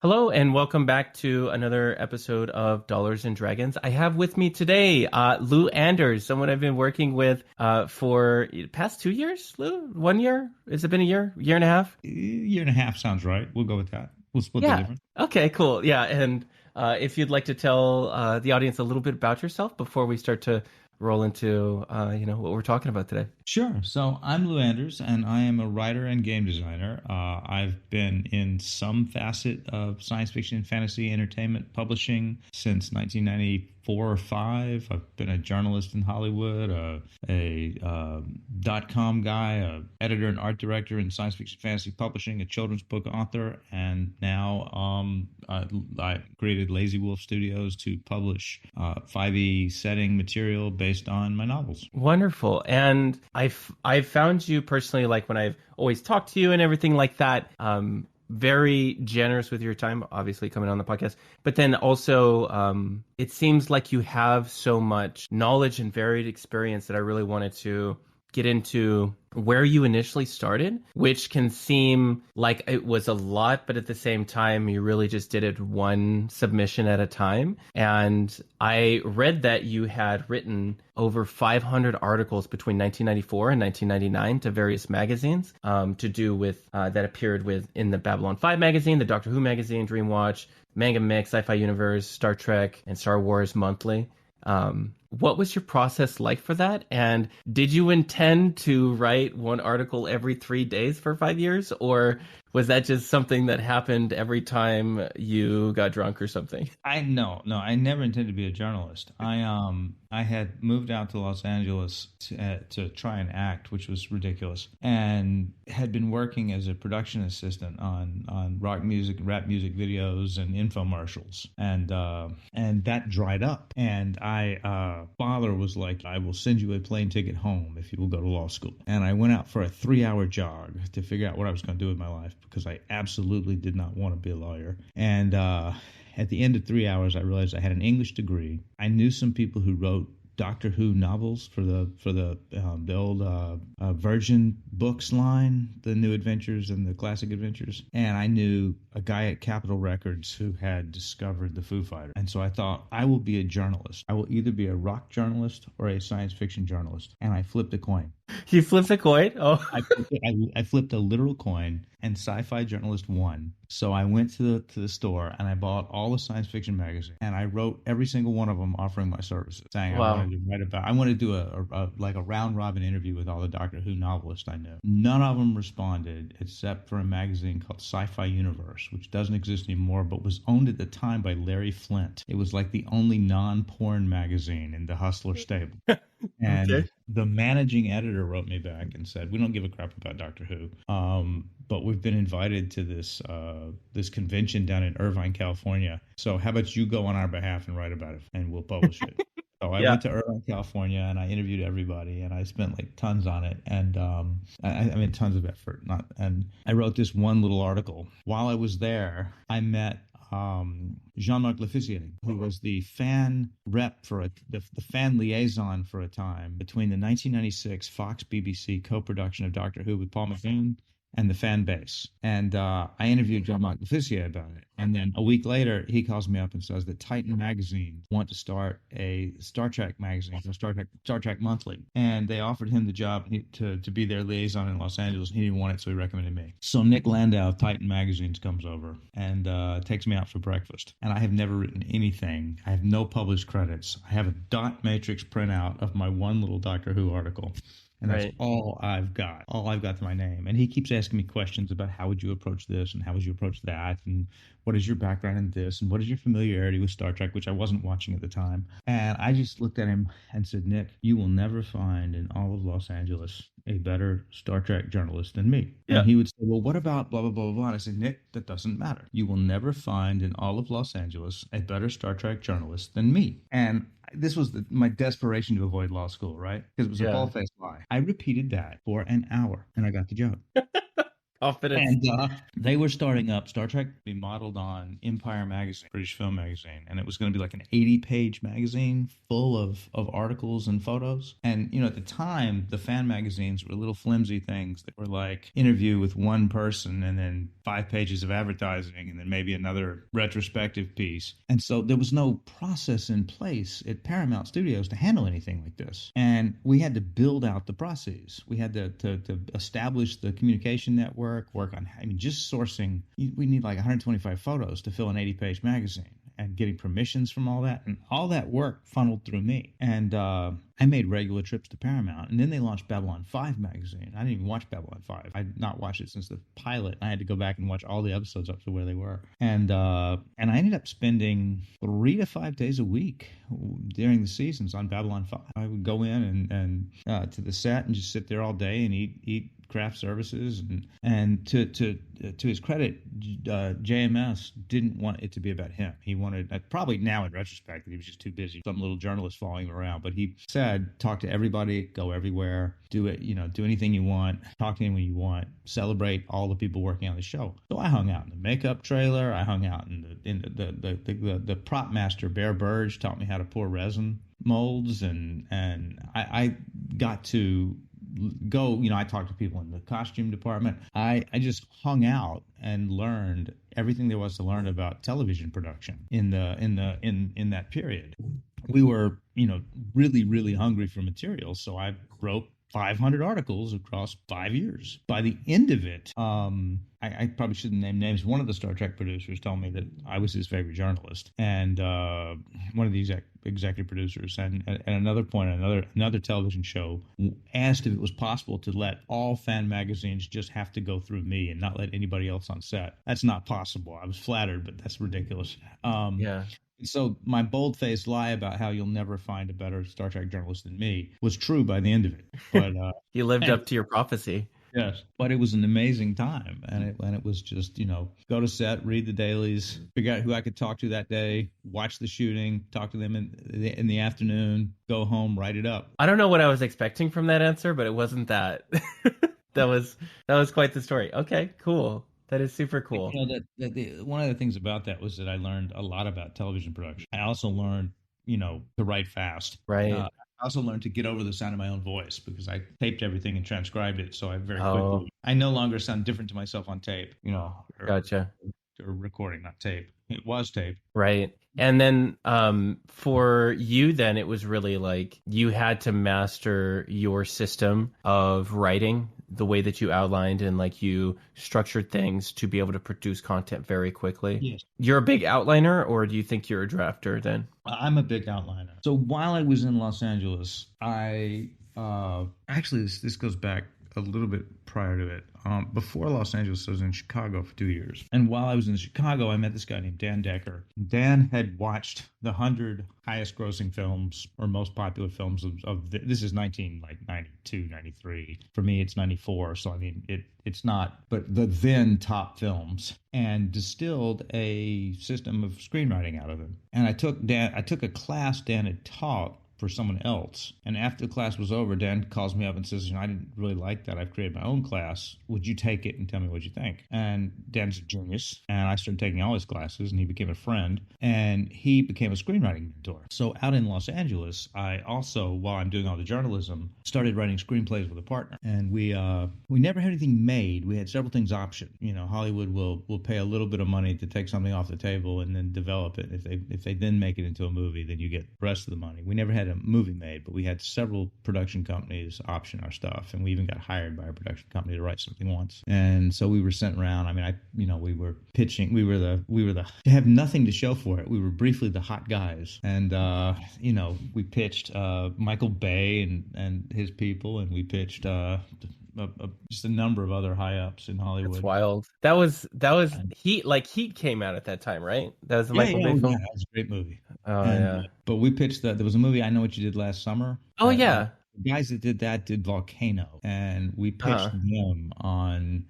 Hello and welcome back to another episode of Dollars and Dragons. I have with me today Lou Anders, someone I've been working with for the past 2 years. Lou, 1 year? Has it been a year? Year and a half? Year and a half sounds right. We'll go with that. We'll split the Yeah. difference. Okay, cool. Yeah, and if you'd like to tell the audience a little bit about yourself before we start to roll into what we're talking about today. Sure. So I'm Lou Anders, and I am a writer and game designer. I've been in some facet of science fiction and fantasy entertainment publishing since 1994 or 5. I've been a journalist in Hollywood, a .com guy, a editor and art director in science fiction fantasy publishing, a children's book author, and now I created Lazy Wolf Studios to publish 5e setting material based on my novels. Wonderful. And I've found you personally, like when I've always talked to you and everything like that, very generous with your time, obviously coming on the podcast. But then also, it seems like you have so much knowledge and varied experience that I really wanted to get into where you initially started, which can seem like it was a lot, but at the same time, you really just did it one submission at a time. And I read that you had written over 500 articles between 1994 and 1999 to various magazines to do with that appeared in the Babylon 5 magazine, the Doctor Who magazine, Dreamwatch, Manga Mix, Sci-Fi Universe, Star Trek, and Star Wars Monthly. What was your process like for that? And did you intend to write one article every 3 days for 5 years? Or was that just something that happened every time you got drunk or something? I never intended to be a journalist. I had moved out to Los Angeles to try and act, which was ridiculous, and had been working as a production assistant on rock music, rap music videos, and infomercials, and that dried up. And father was like, "I will send you a plane ticket home if you will go to law school." And I went out for a 3-hour jog to figure out what I was going to do with my life, because I absolutely did not want to be a lawyer. And at the end of 3 hours, I realized I had an English degree. I knew some people who wrote Doctor Who novels for the old Virgin Books line, the New Adventures and the Classic Adventures. And I knew a guy at Capitol Records who had discovered the Foo Fighters. And so I thought, I will be a journalist. I will either be a rock journalist or a science fiction journalist. And I flipped a coin. You flipped a coin? Oh. I flipped a literal coin, and Sci-Fi Journalist won. So I went to the store and I bought all the science fiction magazines, and I wrote every single one of them offering my services, saying Wow. I wanted to do a round robin interview with all the Doctor Who novelists I knew. None of them responded except for a magazine called Sci-Fi Universe, which doesn't exist anymore, but was owned at the time by Larry Flint. It was like the only non-porn magazine in the Hustler stable. And Okay. the managing editor wrote me back and said, "We don't give a crap about Doctor Who, but we've been invited to this convention down in Irvine, California. So how about you go on our behalf and write about it, and we'll publish it." So I Yeah. went to Irvine, California, and I interviewed everybody, and I spent like tons on it, and I mean tons of effort. And I wrote this one little article. While I was there, I met Jean-Marc Lefisier, who was the fan rep for the fan liaison for a time between the 1996 Fox BBC co-production of Doctor Who with Paul McGann and the fan base. And I interviewed Jean-Marc Lefisier about it. And then a week later, he calls me up and says that Titan Magazine want to start a Star Trek magazine, Star Trek Monthly. And they offered him the job to be their liaison in Los Angeles. He didn't want it, so he recommended me. So Nick Landau of Titan Magazines comes over and takes me out for breakfast. And I have never written anything. I have no published credits. I have a dot matrix printout of my one little Doctor Who article. And that's Right. all I've got to my name. And he keeps asking me questions about how would you approach this and how would you approach that and what is your background in this and what is your familiarity with Star Trek, which I wasn't watching at the time. And I just looked at him and said, "Nick, you will never find in all of Los Angeles a better Star Trek journalist than me." Yeah. And he would say, "Well, what about blah, blah, blah, blah, blah?" And I said, "Nick, that doesn't matter. You will never find in all of Los Angeles a better Star Trek journalist than me." And this was my desperation to avoid law school, right? Because it was a Yeah. bald-faced lie. I repeated that for an hour, and I got the job. Confidence. And they were starting up. Star Trek to be modeled on Empire magazine, British film magazine, and it was going to be like an 80-page magazine full of articles and photos. And at the time, the fan magazines were little flimsy things that were like interview with one person, and then 5 pages of advertising, and then maybe another retrospective piece. And so there was no process in place at Paramount Studios to handle anything like this. And we had to build out the process. We had to establish the communication network, work on, just sourcing. We need like 125 photos to fill an 80-page magazine, and getting permissions from all that. And all that work funneled through me. And I made regular trips to Paramount. And then they launched Babylon 5 magazine. I didn't even watch Babylon 5. I'd not watched it since the pilot. I had to go back and watch all the episodes up to where they were. And I ended up spending 3 to 5 days a week during the seasons on Babylon 5. I would go in and to the set and just sit there all day and eat craft services, and to his credit, JMS didn't want it to be about him. He wanted, probably now in retrospect, that he was just too busy, some little journalist following him around. But he said, talk to everybody, go everywhere, do it, do anything you want, talk to anyone you want, celebrate all the people working on the show. So I hung out in the makeup trailer. I hung out in the prop master Bear Burge taught me how to pour resin molds, and I got to go, I talked to people in the costume department. I just hung out and learned everything there was to learn about television production in that period. We were, really, really hungry for material. So I wrote 500 articles across 5 years. By the end of it, I probably shouldn't name names. One of the Star Trek producers told me that I was his favorite journalist, and one of the executive producers, and at another point, another television show asked if it was possible to let all fan magazines just have to go through me and not let anybody else on set. That's not possible. I was flattered, but that's ridiculous. Yeah. So my bold-faced lie about how you'll never find a better Star Trek journalist than me was true by the end of it. But you lived up to your prophecy. Yes, but it was an amazing time, and it was just, go to set, read the dailies, figure out who I could talk to that day, watch the shooting, talk to them in the afternoon, go home, write it up. I don't know what I was expecting from that answer, but it wasn't that. that was quite the story. Okay, cool. That is super cool. One of the things about that was that I learned a lot about television production. I also learned, to write fast. Right. I also learned to get over the sound of my own voice because I taped everything and transcribed it. So I very quickly, I no longer sound different to myself on tape, Gotcha. Or recording, not tape. It was tape. Right. And then for you, then it was really like you had to master your system of writing, the way that you outlined and like you structured things to be able to produce content very quickly. Yes. You're a big outliner, or do you think you're a drafter then? I'm a big outliner. So while I was in Los Angeles, I actually this goes back a little bit prior to it. Before Los Angeles, I was in Chicago for 2 years. And while I was in Chicago, I met this guy named Dan Decker. Dan had watched the 100 highest grossing films or most popular films of this is 92, 93. For me, it's 94. So, I mean, it's not, but the then top films, and distilled a system of screenwriting out of them. And I took a class Dan had taught for someone else. And after the class was over, Dan calls me up and says, I didn't really like that. I've created my own class. Would you take it and tell me what you think? And Dan's a genius. And I started taking all his classes, and he became a friend. And he became a screenwriting mentor. So out in Los Angeles, I also, while I'm doing all the journalism, started writing screenplays with a partner. And we never had anything made. We had several things optioned. Hollywood will pay a little bit of money to take something off the table and then develop it. If they then make it into a movie, then you get the rest of the money. We never had a movie made, but we had several production companies option our stuff, and we even got hired by a production company to write something once. And so we were sent around. I mean, we were pitching. We were to have nothing to show for it. We were briefly the hot guys, and we pitched Michael Bay and his people, and we pitched just a number of other high ups in Hollywood. That's wild. That was Heat. Like Heat came out at that time, right? That was the Michael Bay film. Yeah, that was a great movie. Oh yeah. But we pitched that. There was a movie, I Know What You Did Last Summer. Oh yeah. The guys that did that did Volcano, and we pitched them on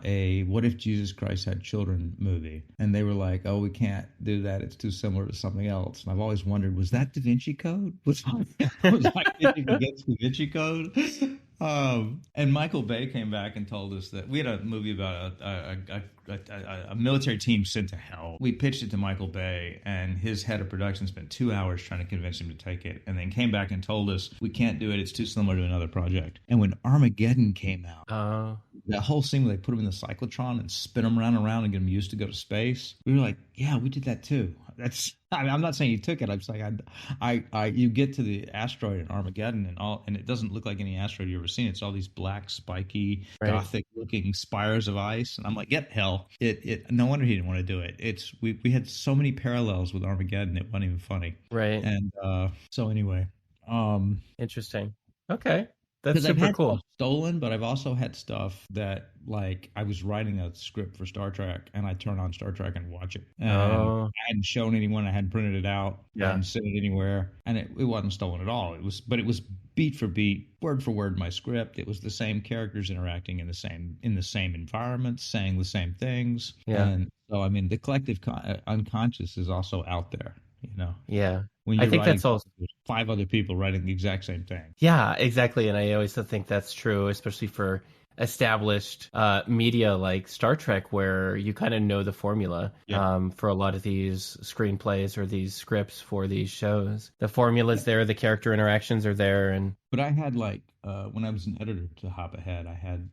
a What If Jesus Christ Had Children movie, and they were like, "Oh, we can't do that; it's too similar to something else." And I've always wondered, was that Da Vinci Code? Was I pitching against Da Vinci Code? And Michael Bay came back and told us that we had a movie about a military team sent to hell. We pitched it to Michael Bay, and his head of production spent 2 hours trying to convince him to take it, and then came back and told us we can't do it. It's too similar to another project. And when Armageddon came out, that whole scene where they put him in the cyclotron and spin him around and around and get him used to go to space, we were like, yeah, we did that too. I mean, I'm not saying you took it. I'm saying you get to the asteroid in Armageddon and it doesn't look like any asteroid you've ever seen. It's all these black, spiky, gothic-looking spires of ice, and I'm like, get hell! No wonder he didn't want to do it. We had so many parallels with Armageddon, it wasn't even funny. Right. And so anyway, interesting. Okay. That's I've super had cool. stuff stolen, but I've also had stuff that, like, I was writing a script for Star Trek, and I turn on Star Trek and watch it. And I hadn't shown anyone. I hadn't printed it out. I hadn't sent it anywhere, and it wasn't stolen at all. It was beat for beat, word for word, my script. It was the same characters interacting in the same environments, saying the same things. Yeah. And so, I mean, the collective unconscious is also out there. Yeah. When I think that's also 5 other people writing the exact same thing. Yeah, exactly. And I always think that's true, especially for established media like Star Trek, where you kind of know the formula for a lot of these screenplays or these scripts for these shows. The formula's there, the character interactions are there. But I had, like, when I was an editor, to hop ahead, I had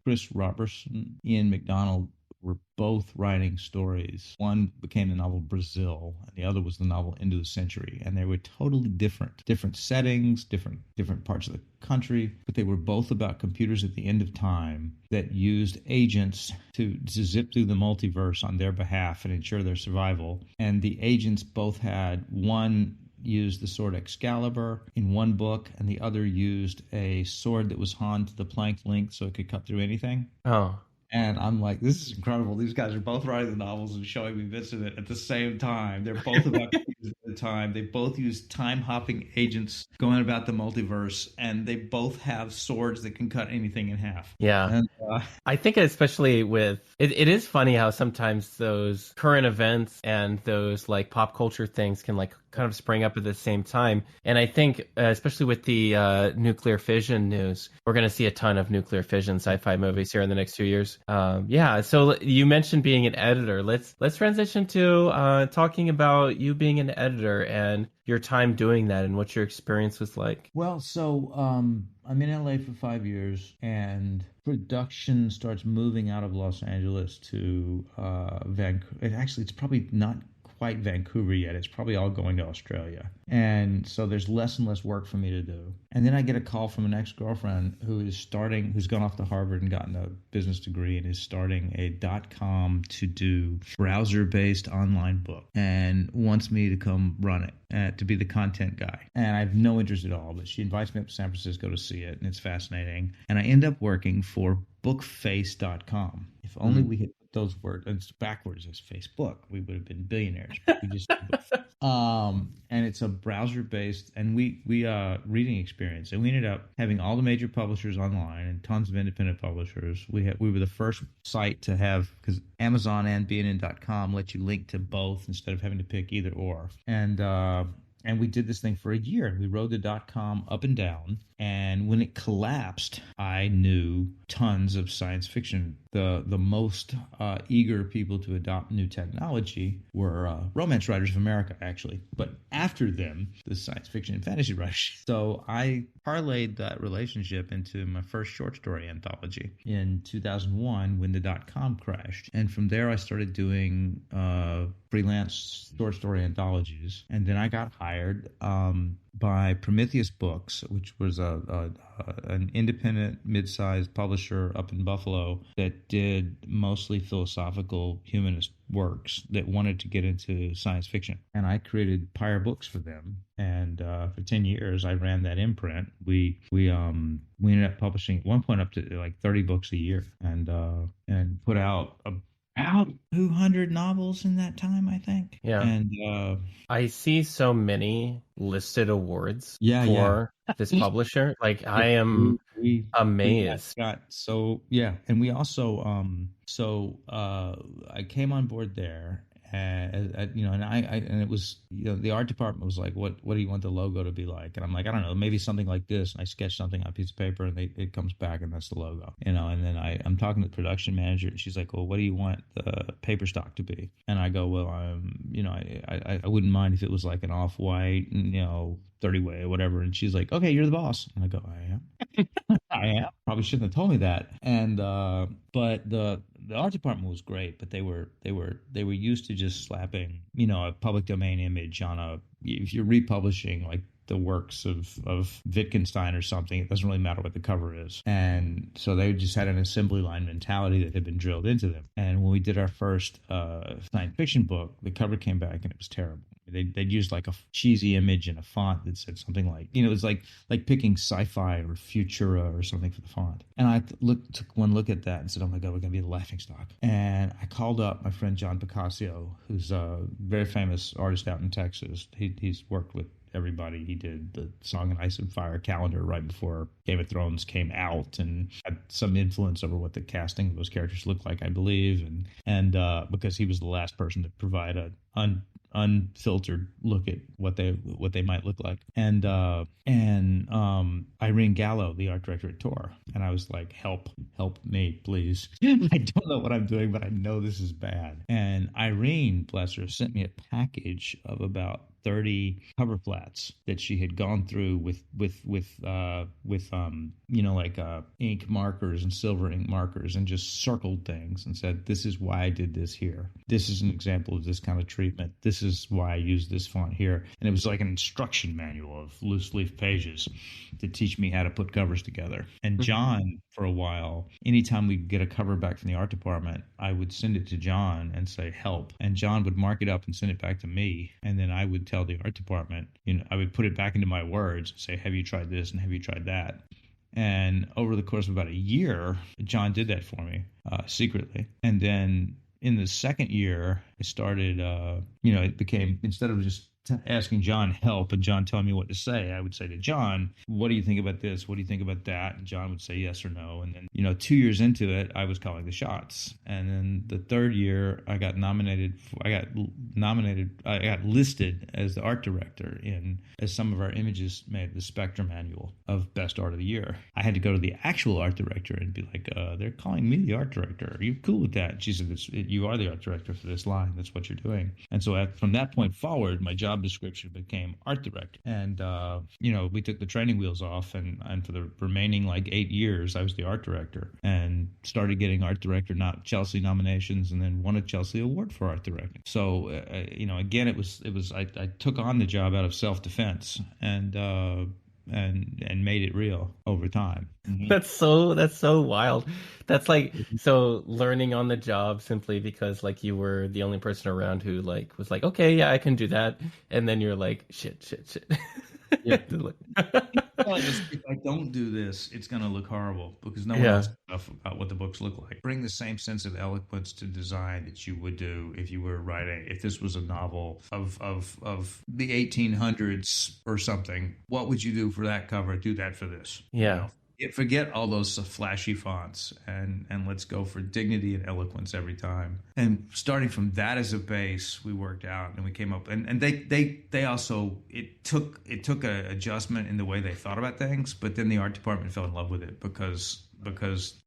Chris Robertson, Ian McDonald were both writing stories. One became the novel Brazil, and the other was the novel Into the Century. And they were totally different settings, different parts of the country, but they were both about computers at the end of time that used agents to zip through the multiverse on their behalf and ensure their survival. And the agents both had one used the sword Excalibur in one book, and the other used a sword that was honed to the plank length so it could cut through anything. Oh. And I'm like, this is incredible. These guys are both writing the novels and showing me bits of it at the same time. They're both about computers at the time. They both use time-hopping agents going about the multiverse, and they both have swords that can cut anything in half. Yeah. And, I think especially with it is funny how sometimes those current events and those like pop culture things can like kind of spring up at the same time. And I think especially with the nuclear fission news, we're going to see a ton of nuclear fission sci-fi movies here in the next 2 years. So you mentioned being an editor. Let's transition to talking about you being an editor and your time doing that and what your experience was like. Well, so I'm in LA for 5 years, and production starts moving out of Los Angeles to Vancouver. Actually, it's probably not quite Vancouver yet. It's probably all going to Australia. And so there's less and less work for me to do. And then I get a call from an ex-girlfriend who's gone off to Harvard and gotten a business degree and is starting a .com to do browser-based online book and wants me to come run it, to be the content guy. And I have no interest at all, but she invites me up to San Francisco to see it, and it's fascinating. And I end up working for bookface.com. If only we had those words, and it's backwards as Facebook, we would have been billionaires. We just and it's a browser-based and we reading experience, and we ended up having all the major publishers online and tons of independent publishers. We were the first site to have, because Amazon and BNN.com let you link to both instead of having to pick either or. And we did this thing for a year, and we rode the .com up and down. And when it collapsed, I knew tons of science fiction. The most eager people to adopt new technology were romance writers of America, actually. But after them, the science fiction and fantasy writers. So I parlayed that relationship into my first short story anthology in 2001 when the .com crashed. And from there, I started doing freelance short story anthologies. And then I got hired by Prometheus Books, which was an independent mid-sized publisher up in Buffalo that did mostly philosophical humanist works that wanted to get into science fiction. And I created P.R.A.N.C.E.R books for them. And for 10 years, I ran that imprint. We ended up publishing at one point up to like 30 books a year, and put out about 200 novels in that time, I think. Yeah. And I see so many listed awards for this publisher. Like, I am amazed. And we also I came on board there, And it was, the art department was like, what do you want the logo to be like? And I'm like, I don't know, maybe something like this. And I sketched something on a piece of paper, and it comes back, and that's the logo, and then I'm talking to the production manager, and she's like, well, what do you want the paper stock to be? And I go, well, I wouldn't mind if it was like an off-white, 30-way or whatever. And she's like, okay, you're the boss. And I go, I am. I am. Probably shouldn't have told me that. And but the art department was great, but they were used to just slapping, a public domain image on if you're republishing like the works of Wittgenstein or something, it doesn't really matter what the cover is. And so they just had an assembly line mentality that had been drilled into them. And when we did our first science fiction book, the cover came back and it was terrible. They'd used like a cheesy image in a font that said something like, it was like picking sci-fi or Futura or something for the font. And I took one look at that and said, oh my God, we're going to be the laughingstock. And I called up my friend John Picasso, who's a very famous artist out in Texas. He's worked with everybody. He did the Song and Ice and Fire calendar right before Game of Thrones came out, and had some influence over what the casting of those characters looked like, I believe. And because he was the last person to provide an unfiltered look at what they might look like. And Irene Gallo, the art director at Tor. And I was like, help me, please. I don't know what I'm doing, but I know this is bad. And Irene, bless her, sent me a package of about 30 cover flats that she had gone through with ink markers and silver ink markers, and just circled things and said, this is why I did this here. This is an example of this kind of treatment. This is why I use this font here. And it was like an instruction manual of loose leaf pages to teach me how to put covers together. And John, for a while, anytime we'd get a cover back from the art department, I would send it to John and say, help. And John would mark it up and send it back to me. And then I would tell the art department, I would put it back into my words and say, have you tried this and have you tried that? And over the course of about a year, John did that for me secretly. And then in the second year, I started, it became, instead of just asking John help and John telling me what to say, I would say to John, what do you think about this? What do you think about that? And John would say yes or no. And then, 2 years into it, I was calling the shots. And then the third year, I got listed as the art director as some of our images made the Spectrum Annual of Best Art of the Year. I had to go to the actual art director and be like, they're calling me the art director. Are you cool with that? And she said, you are the art director for this line. That's what you're doing. And so from that point forward, my job description became art director. And, we took the training wheels off, and for the remaining 8 years, I was the art director and started getting art director, not Chelsea nominations, and then won a Chelsea award for art directing. So, again, it was I took on the job out of self-defense and made it real over time. Mm-hmm. That's so wild. That's so learning on the job simply because you were the only person around who was like, okay, yeah, I can do that. And then you're like, shit. Yeah. If I don't do this, it's going to look horrible because no one else knows about what the books look like. Bring the same sense of eloquence to design that you would do if you were writing, if this was a novel of the 1800s or something. What would you do for that cover? Do that for this. Yeah. Forget all those flashy fonts and let's go for dignity and eloquence every time. And starting from that as a base, we worked out and we came up and they also, it took a adjustment in the way they thought about things, but then the art department fell in love with it because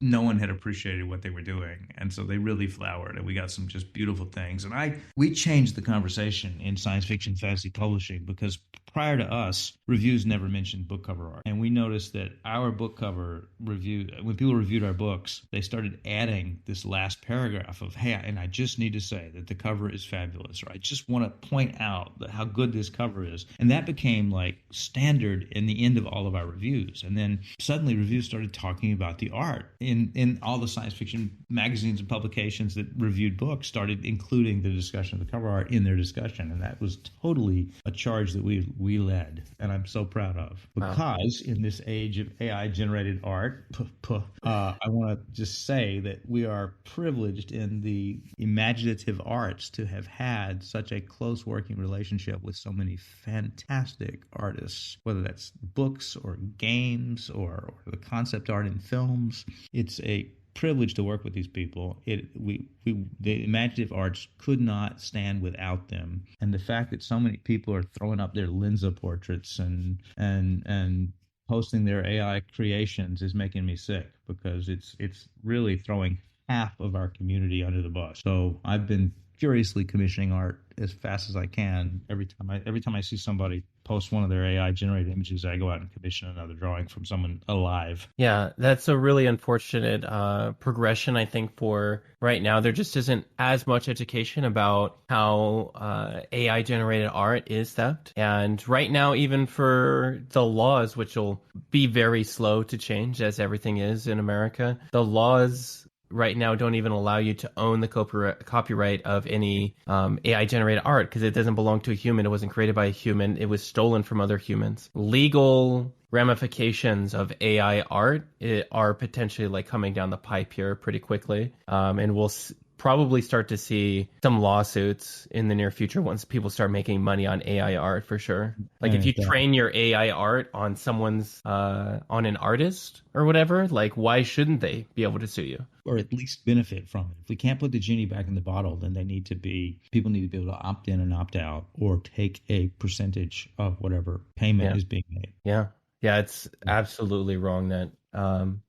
no one had appreciated what they were doing. And so they really flowered and we got some just beautiful things. And we changed the conversation in science fiction fantasy publishing because prior to us, reviews never mentioned book cover art. And we noticed that our book cover review, when people reviewed our books, they started adding this last paragraph of, hey, and I just need to say that the cover is fabulous, or I just want to point out how good this cover is. And that became standard in the end of all of our reviews. And then suddenly reviews started talking about the art in all the science fiction magazines and publications that reviewed books started including the discussion of the cover art in their discussion. And that was totally a charge that we led, and I'm so proud of. Because in this age of AI-generated art, I want to just say that we are privileged in the imaginative arts to have had such a close working relationship with so many fantastic artists, whether that's books or games or the concept art in films. It's a privilege to work with these people. The imaginative arts could not stand without them, and the fact that so many people are throwing up their Linza portraits and posting their AI creations is making me sick, because it's really throwing half of our community under the bus. So I've been furiously commissioning art as fast as I can. Every time I see somebody post one of their AI generated images, I go out and commission another drawing from someone alive. Yeah, that's a really unfortunate progression, I think, for right now. There just isn't as much education about how AI generated art is theft. And right now, even for the laws, which will be very slow to change, as everything is in America, the laws right now don't even allow you to own the copyright of any AI generated art, because it doesn't belong to a human. It wasn't created by a human. It was stolen from other humans. Legal ramifications of AI art are potentially like coming down the pipe here pretty quickly, and we'll probably start to see some lawsuits in the near future once people start making money on AI art, for sure. Like if you train your AI art on someone's on an artist or whatever, like why shouldn't they be able to sue you? Or at least benefit from it. If we can't put the genie back in the bottle, then people need to be able to opt in and opt out, or take a percentage of whatever payment is being made. Yeah, it's absolutely wrong that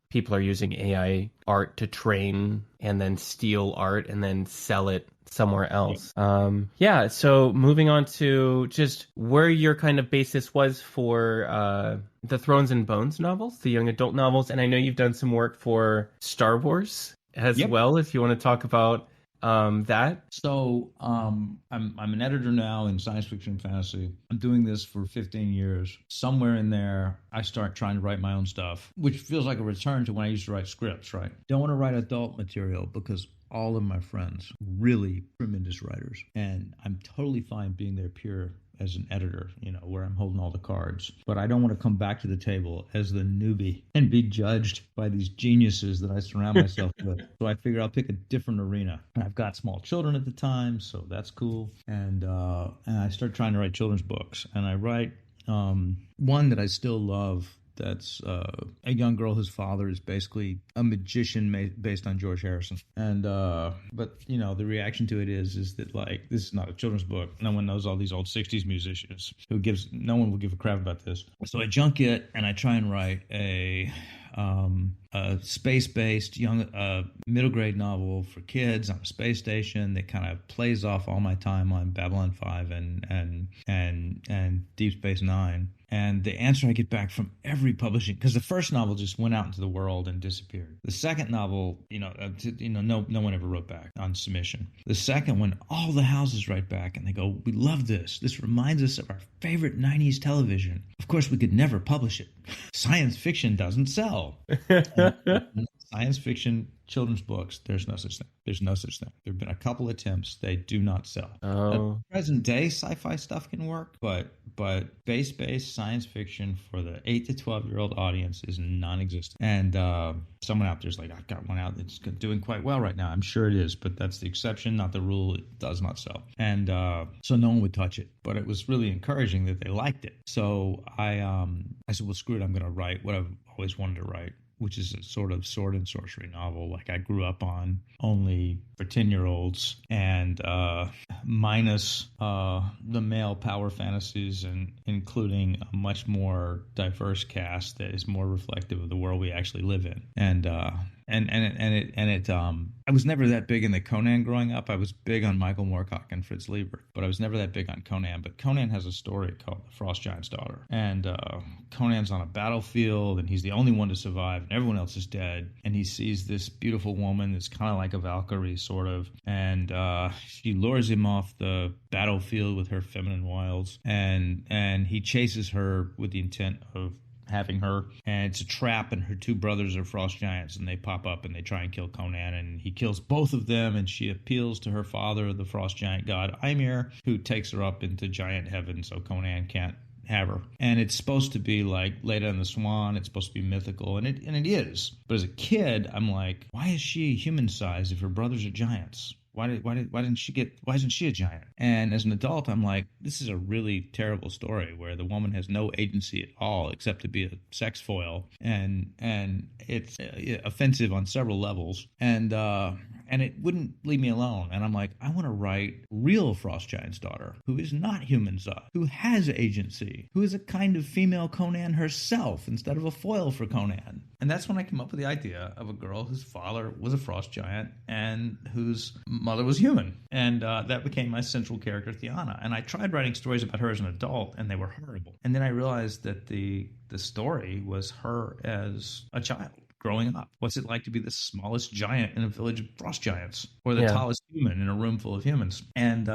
people are using AI art to train and then steal art and then sell it somewhere else. So moving on to just where your kind of basis was for the Thrones and Bones novels, the young adult novels. And I know you've done some work for Star Wars as well, if you want to talk about that. So I'm an editor now in science fiction and fantasy. I'm doing this for 15 years. Somewhere in there, I start trying to write my own stuff, which feels like a return to when I used to write scripts, right? Don't want to write adult material because all of my friends really tremendous writers, and I'm totally fine being their peer as an editor, where I'm holding all the cards. But I don't want to come back to the table as the newbie and be judged by these geniuses that I surround myself with. So I figure I'll pick a different arena. And I've got small children at the time, so that's cool. And I start trying to write children's books. And I write one that I still love. That's a young girl whose father is basically a magician based on George Harrison. And but the reaction to it is that, like, this is not a children's book. No one knows all these old 60s musicians. No one will give a crap about this. So I junk it and I try and write a space-based young middle grade novel for kids on a space station that kind of plays off all my time on Babylon 5 and Deep Space Nine. And the answer I get back from every publishing, because the first novel just went out into the world and disappeared. The second novel, no one ever wrote back on submission. The second one, all the houses write back and they go, "We love this. This reminds us of our favorite 90s television. Of course, we could never publish it. Science fiction doesn't sell." Science fiction children's books, there's no such thing. There have been a couple attempts. They do not sell. Present day sci-fi stuff can work, but base science fiction for the 8 to 12-year-old audience is non-existent. And someone out there's like, "I've got one out that's doing quite well right now." I'm sure it is, but that's the exception, not the rule. It does not sell. And so no one would touch it. But it was really encouraging that they liked it. So I said, well, screw it. I'm going to write what I've always wanted to write, which is a sort of sword and sorcery novel like I grew up on, only for 10-year-olds, and minus the male power fantasies, and including a much more diverse cast that is more reflective of the world we actually live in. I was never that big into Conan growing up. I was big on Michael Moorcock and Fritz Leiber, but I was never that big on Conan. But Conan has a story called The Frost Giant's Daughter. And Conan's on a battlefield, and he's the only one to survive, and everyone else is dead. And he sees this beautiful woman that's kind of like a Valkyrie, sort of. And she lures him off the battlefield with her feminine wiles. And he chases her with the intent of having her, and it's a trap, and her two brothers are frost giants, and they pop up and they try and kill Conan, and he kills both of them, and she appeals to her father, the frost giant god Ymir, who takes her up into giant heaven so Conan can't have her. And it's supposed to be like Leda and the Swan. It's supposed to be mythical, and it is. But as a kid, I'm like, why is she human sized if her brothers are giants? why isn't she a giant? And as an adult, I'm like, this is a really terrible story where the woman has no agency at all except to be a sex foil, and it's offensive on several levels, and it wouldn't leave me alone. And I'm like, I want to write real Frost Giant's daughter, who is not human size, who has agency, who is a kind of female Conan herself instead of a foil for Conan. And that's when I came up with the idea of a girl whose father was a frost giant and whose mother was human. And that became my central character, Tiana. And I tried writing stories about her as an adult, and they were horrible. And then I realized that the story was her as a child growing up. What's it like to be the smallest giant in a village of frost giants, or the tallest human in a room full of humans? And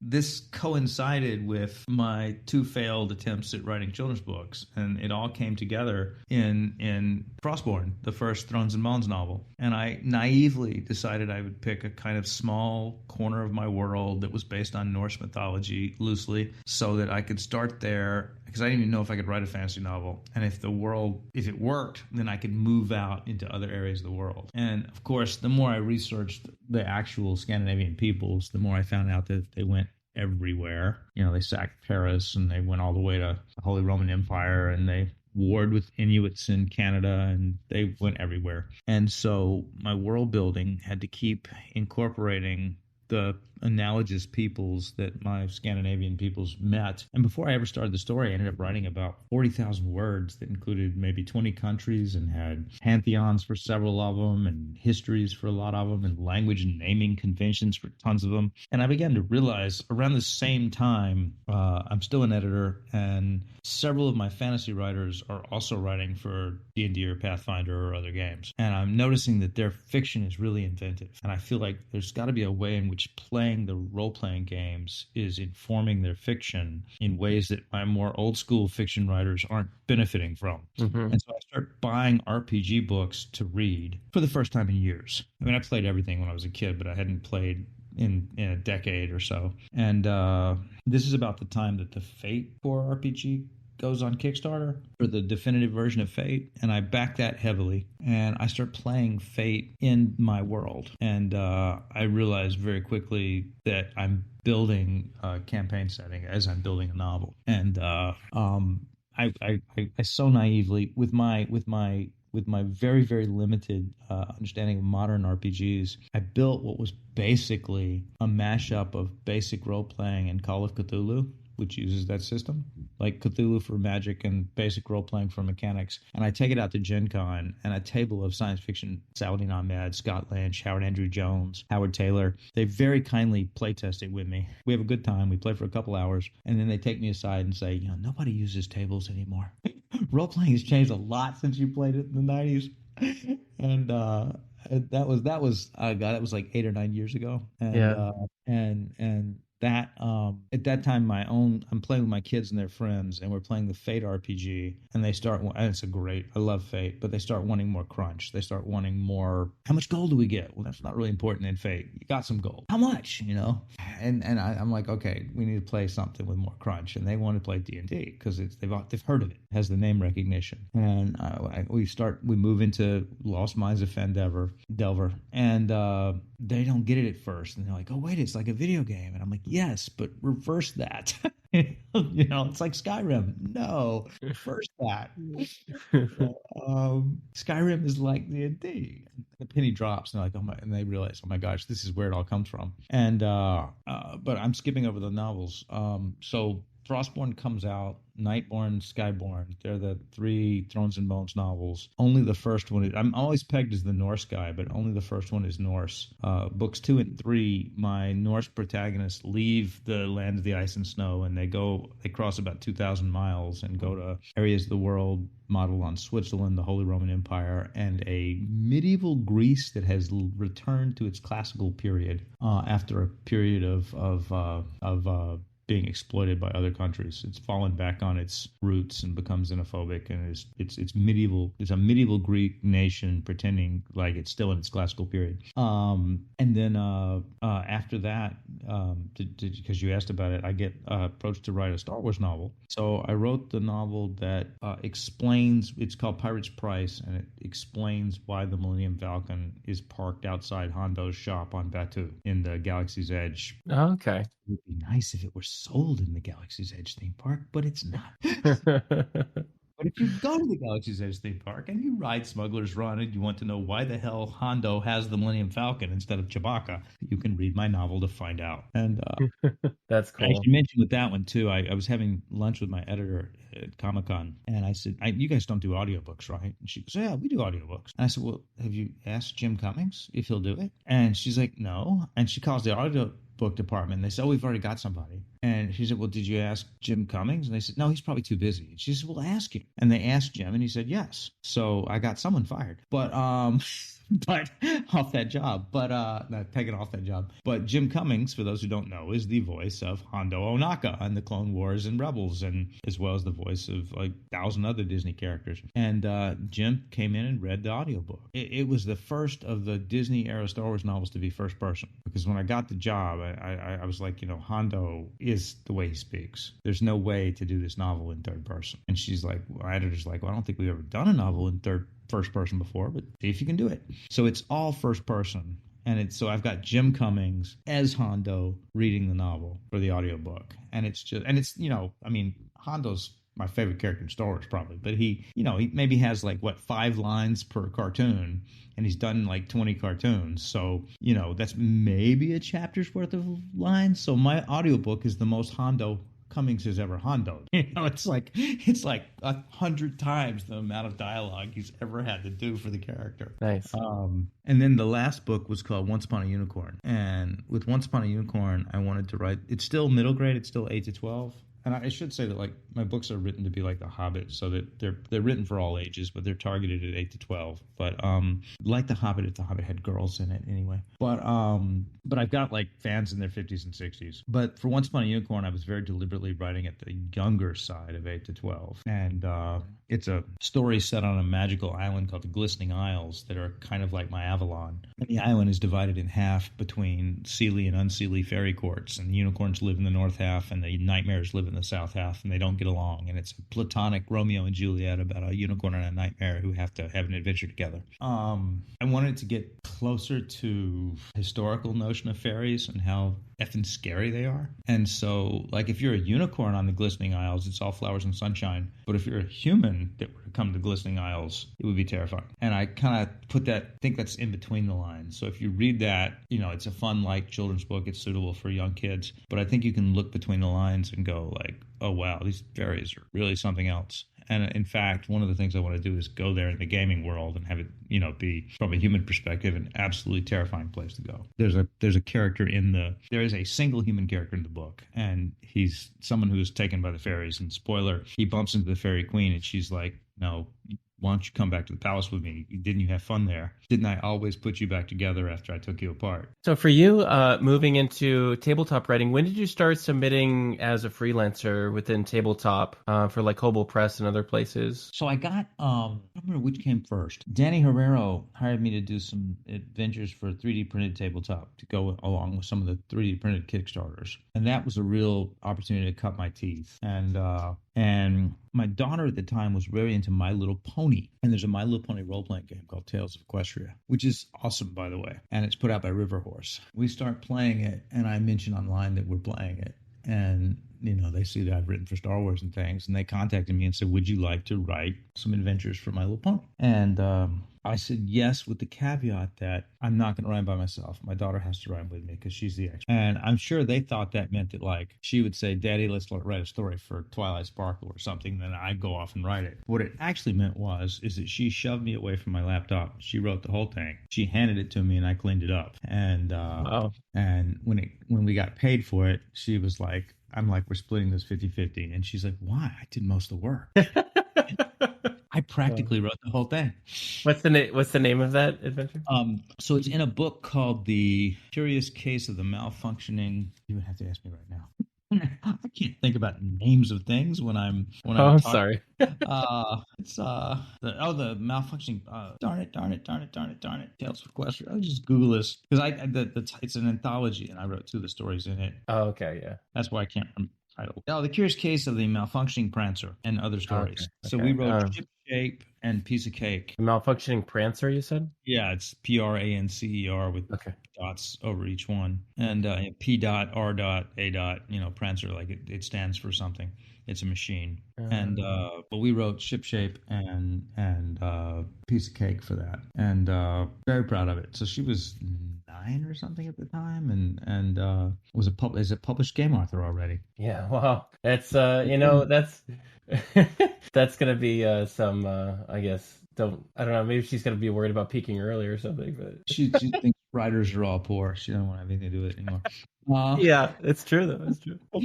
this coincided with my 2 failed attempts at writing children's books, and it all came together in Frostborn, the first Thrones and Bones novel. And I naively decided I would pick a kind of small corner of my world that was based on Norse mythology loosely, so that I could start there, because I didn't even know if I could write a fantasy novel. And if it worked, then I could move out into other areas of the world. And of course, the more I researched the actual Scandinavian peoples, the more I found out that they went everywhere. They sacked Paris, and they went all the way to the Holy Roman Empire, and they warred with Inuits in Canada, and they went everywhere. And so my world building had to keep incorporating the analogous peoples that my Scandinavian peoples met. And before I ever started the story, I ended up writing about 40,000 words that included maybe 20 countries and had pantheons for several of them, and histories for a lot of them, and language and naming conventions for tons of them. And I began to realize around the same time, I'm still an editor, and several of my fantasy writers are also writing for D&D or Pathfinder or other games. And I'm noticing that their fiction is really inventive. And I feel like there's got to be a way in which playing the role-playing games is informing their fiction in ways that my more old-school fiction writers aren't benefiting from. Mm-hmm. And so I start buying RPG books to read for the first time in years. I mean, I played everything when I was a kid, but I hadn't played in a decade or so. And this is about the time that the Fate core RPG goes on Kickstarter for the definitive version of Fate, and I back that heavily. And I start playing Fate in my world, and I realize very quickly that I'm building a campaign setting as I'm building a novel. And I so naively, with my very, very limited understanding of modern RPGs, I built what was basically a mashup of basic role-playing and Call of Cthulhu, which uses that system, like Cthulhu for magic and basic role-playing for mechanics. And I take it out to Gen Con, and a table of science fiction, Saladin Ahmed, Scott Lynch, Howard Andrew Jones, Howard Taylor, they very kindly play test it with me. We have a good time. We play for a couple hours, and then they take me aside and say, nobody uses tables anymore. Role-playing has changed a lot since you played it in the 90s. And that was like 8 or 9 years ago. And and that at that time I'm playing with my kids and their friends, and we're playing the Fate RPG, and I love Fate, but they start wanting more crunch. They start wanting more, how much gold do we get? Well, that's not really important in Fate. You got some gold. How much? And I'm like, okay, we need to play something with more crunch. And they want to play D&D because they've heard of it. It has the name recognition. And we move into Lost Mines of Delver, and they don't get it at first, and they're like, oh wait, it's like a video game. And I'm like, yes, but reverse that. It's like Skyrim. No, reverse that. Skyrim is like D&D. The penny drops, and they're like, oh my, and they realize, oh my gosh, this is where it all comes from. And but I'm skipping over the novels. So Frostborn comes out, Nightborn, Skyborn. They're the 3 Thrones and Bones novels. Only the first one I'm always pegged as the Norse guy, but only the first one is Norse. Books 2 and 3, my Norse protagonists leave the land of the ice and snow, and they cross about 2,000 miles and go to areas of the world modeled on Switzerland, the Holy Roman Empire, and a medieval Greece that has returned to its classical period after a period of being exploited by other countries. It's fallen back on its roots and becomes xenophobic, and it's medieval. It's a medieval Greek nation pretending like it's still in its classical period. And then after that, because you asked about it, I get approached to write a Star Wars novel. So I wrote the novel that explains. It's called Pirate's Price, and it explains why the Millennium Falcon is parked outside Hondo's shop on Batuu in the Galaxy's Edge. Oh, okay. It would be nice if it were sold in the Galaxy's Edge theme park, but it's not. But if you go to the Galaxy's Edge theme park and you ride Smuggler's Run and you want to know why the hell Hondo has the Millennium Falcon instead of Chewbacca, you can read my novel to find out. And That's I cool. should mention with that one, too, I was having lunch with my editor at Comic-Con, and I said, you guys don't do audiobooks, right? And she goes, yeah, we do audiobooks. And I said, well, have you asked Jim Cummings if he'll do it? And she's like, no. And she calls the audiobook department, and they said, oh, we've already got somebody. And she said, well, did you ask Jim Cummings? And they said, no, he's probably too busy. And she said, well, ask him. And they asked Jim, and he said, yes. So I got someone fired. But off that job. But not taken off that job. But Jim Cummings, for those who don't know, is the voice of Hondo Ohnaka in the Clone Wars and Rebels, and as well as the voice of like 1,000 other Disney characters. And Jim came in and read the audiobook. It was the first of the Disney era Star Wars novels to be first person. Because when I got the job, I was like, Hondo is the way he speaks. There's no way to do this novel in third person. And she's like, my editor's like, well, I don't think we've ever done a novel in first person before, but see if you can do it. So it's all first person. And so I've got Jim Cummings as Hondo reading the novel for the audiobook. And it's Hondo's my favorite character in Star Wars probably, but he maybe has 5 lines per cartoon, and he's done 20 cartoons. So, that's maybe a chapter's worth of lines. So my audiobook is the most Hondo Cummings has ever hondoed. It's like 100 times the amount of dialogue he's ever had to do for the character. Nice. And then the last book was called Once Upon a Unicorn. And with Once Upon a Unicorn, I wanted to write. It's still middle grade. It's still 8 to 12. And I should say that my books are written to be like The Hobbit, so that they're written for all ages, but they're targeted at 8 to 12. But like The Hobbit, if The Hobbit had girls in it anyway. But I've got fans in their 50s and 60s. But for Once Upon a Unicorn, I was very deliberately writing at the younger side of 8 to 12. And it's a story set on a magical island called the Glistening Isles that are kind of like my Avalon. And the island is divided in half between Seelie and Unseelie fairy courts, and the unicorns live in the north half, and the nightmares live in the south half, and they don't get along. And it's a platonic Romeo and Juliet about a unicorn and a nightmare who have to have an adventure together. I wanted to get closer to historical notion of fairies and how effing scary they are. And so, if you're a unicorn on the Glistening Isles, it's all flowers and sunshine. But if you're a human that were to come to Glistening Isles, it would be terrifying. And I kind of think that's in between the lines. So if you read that, it's a fun, children's book. It's suitable for young kids. But I think you can look between the lines and go oh, wow, these fairies are really something else. And in fact, one of the things I want to do is go there in the gaming world and have it, be from a human perspective an absolutely terrifying place to go. There's a character there is a single human character in the book, and he's someone who is taken by the fairies. And spoiler, he bumps into the fairy queen, and she's like, no, why don't you come back to the palace with me? Didn't you have fun there? Didn't I always put you back together after I took you apart? So for you, moving into tabletop writing, when did you start submitting as a freelancer within tabletop for Kobold Press and other places? So I got, I don't remember which came first. Danny Herrero hired me to do some adventures for 3D printed tabletop to go along with some of the 3D printed Kickstarters. And that was a real opportunity to cut my teeth. And my daughter at the time was very into My Little Pony. And there's a My Little Pony role-playing game called Tails of Equestria, which is awesome, by the way. And it's put out by River Horse. We start playing it, and I mention online that we're playing it. And, they see that I've written for Star Wars and things. And they contacted me and said, would you like to write some adventures for My Little Pony? And I said yes, with the caveat that I'm not going to write by myself. My daughter has to write with me because she's the expert. And I'm sure they thought that meant that she would say, Daddy, let's write a story for Twilight Sparkle or something. Then I'd go off and write it. What it actually meant is that she shoved me away from my laptop. She wrote the whole thing. She handed it to me and I cleaned it up. And wow. And when we got paid for it, she was like, we're splitting this 50-50. And she's like, why? I did most of the work. I practically wrote the whole thing. What's the name of that adventure? So it's in a book called The Curious Case of the Malfunctioning. You would have to ask me right now. I can't think about names of things when I'm Oh, I'm talking. sorry. It's the malfunctioning. Darn it! Tails of Equestria. I'll just Google this because it's an anthology and I wrote 2 of the stories in it. Oh, okay, yeah. That's why I can't remember the title. Oh, the Curious Case of the Malfunctioning Prancer and Other Stories. So we wrote Ship Shape and Piece of Cake. Malfunctioning Prancer, you said? Yeah, it's P.R.A.N.C.E.R with dots over each one, and P dot R dot A dot. Prancer, like it stands for something. It's a machine, and but we wrote Ship Shape and Piece of Cake for that, and very proud of it. So she was 9 or something at the time, and is a published game author already. Yeah, wow. That's that's that's gonna be some I guess I don't know, maybe she's gonna be worried about peaking early or something, but She thinks writers are all poor. She doesn't want to have anything to do with it anymore. yeah, it's true though. It's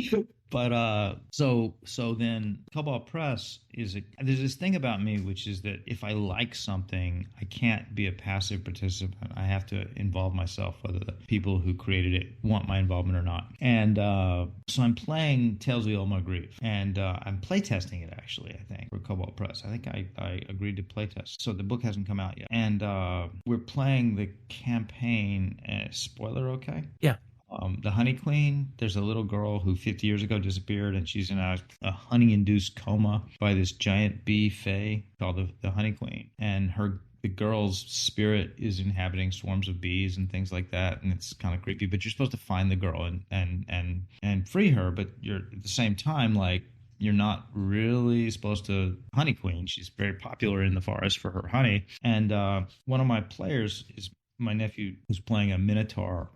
true. But so then Kobold Press there's this thing about me, which is that if I like something, I can't be a passive participant. I have to involve myself, whether the people who created it want my involvement or not. And so I'm playing Tails of Equestria, and I'm playtesting it actually. I think for Kobold Press. I think I agreed to playtest. So the book hasn't come out yet, and we're playing the campaign. Spoiler, okay? Yeah. The Honey Queen, there's a little girl who 50 years ago disappeared, and she's in a honey-induced coma by this giant bee fae called the Honey Queen. And the girl's spirit is inhabiting swarms of bees and things like that, and it's kind of creepy. But you're supposed to find the girl and free her, but you're at the same time like you're not really supposed to. Honey Queen, she's very popular in the forest for her honey. And one of my players is my nephew, who's playing a Minotaur.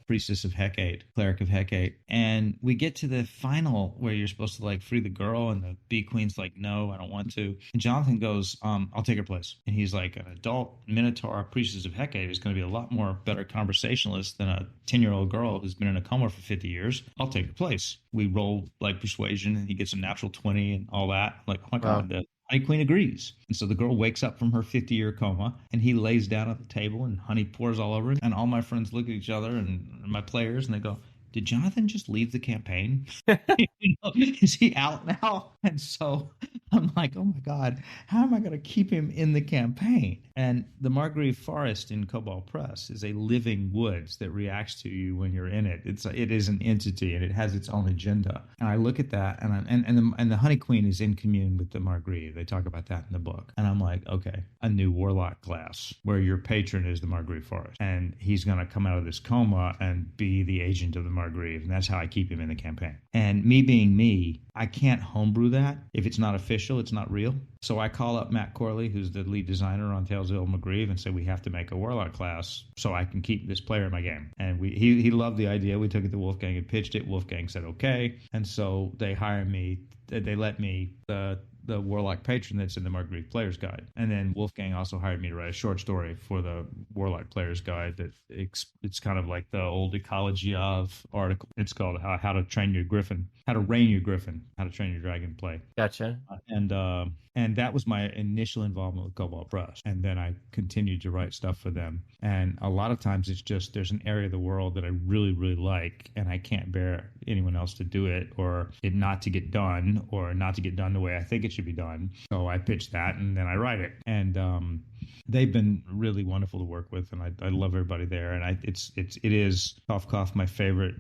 Priestess of Hecate, cleric of Hecate, and we get to the final where you're supposed to like free the girl, and the bee queen's like, no, I don't want to. And Jonathan goes, I'll take her place. And he's like, an adult Minotaur priestess of Hecate is going to be a lot more better conversationalist than a 10-year-old girl who's been in a coma for 50 years. I'll take her place. We roll like persuasion, and he gets a natural 20 and all that. I'm like, oh my God, the Honey Queen agrees. And so the girl wakes up from her 50-year coma, and he lays down at the table, and honey pours all over him. And all my friends look at each other and my players, and they go, did Jonathan just leave the campaign? Is he out now? And so I'm like, oh my God, how am I going to keep him in the campaign? And the Margrave Forest in Kobold Press is a living woods that reacts to you when you're in it. It is an entity, and it has its own agenda. And I look at that, and the Honey Queen is in commune with the Margrave. They talk about that in the book. And I'm like, okay, a new warlock class where your patron is the Margrave Forest, and he's going to come out of this coma and be the agent of the Margrave, and that's how I keep him in the campaign. And me being me, I can't homebrew that. If it's not official, it's not real. So I call up Matt Corley, who's the lead designer on Tails of Equestria, and say we have to make a warlock class so I can keep this player in my game. And he loved the idea. We took it to Wolfgang and pitched it. Wolfgang said okay, and so they hired me. They let me the Warlock patron that's in the Margrave Player's Guide. And then Wolfgang also hired me to write a short story for the Warlock Player's Guide that it's kind of like the old Ecology of article. It's called How to Train Your Griffin, How to Rein Your Griffin, How to Train Your Dragon Play. Gotcha. And that was my initial involvement with Kobold Press. And then I continued to write stuff for them. And a lot of times it's just there's an area of the world that I really, really like, and I can't bear anyone else to do it, or it not to get done, or not to get done the way I think it should be done. So I pitch that, and then I write it. And they've been really wonderful to work with, and I love everybody there. And it is cough my favorite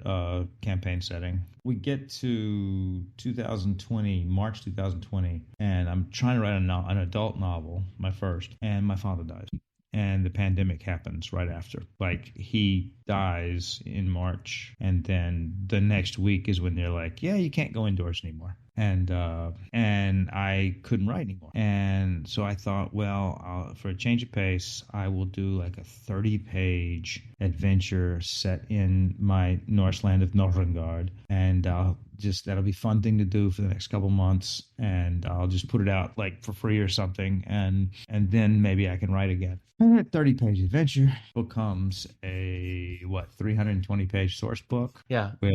campaign setting. We get to 2020, March 2020, and I'm trying to write an adult novel, my first, and my father dies. And the pandemic happens right after. Like, he dies in March, and then the next week is when they're like, yeah, you can't go indoors anymore. And I couldn't write anymore. And so I thought, well, for a change of pace, I will do like a 30-page adventure set in my Norse land of Norrøngard. And that'll be a fun thing to do for the next couple months. And I'll just put it out like for free or something. And then maybe I can write again. And that 30-page adventure becomes a 320-page source book. Yeah. With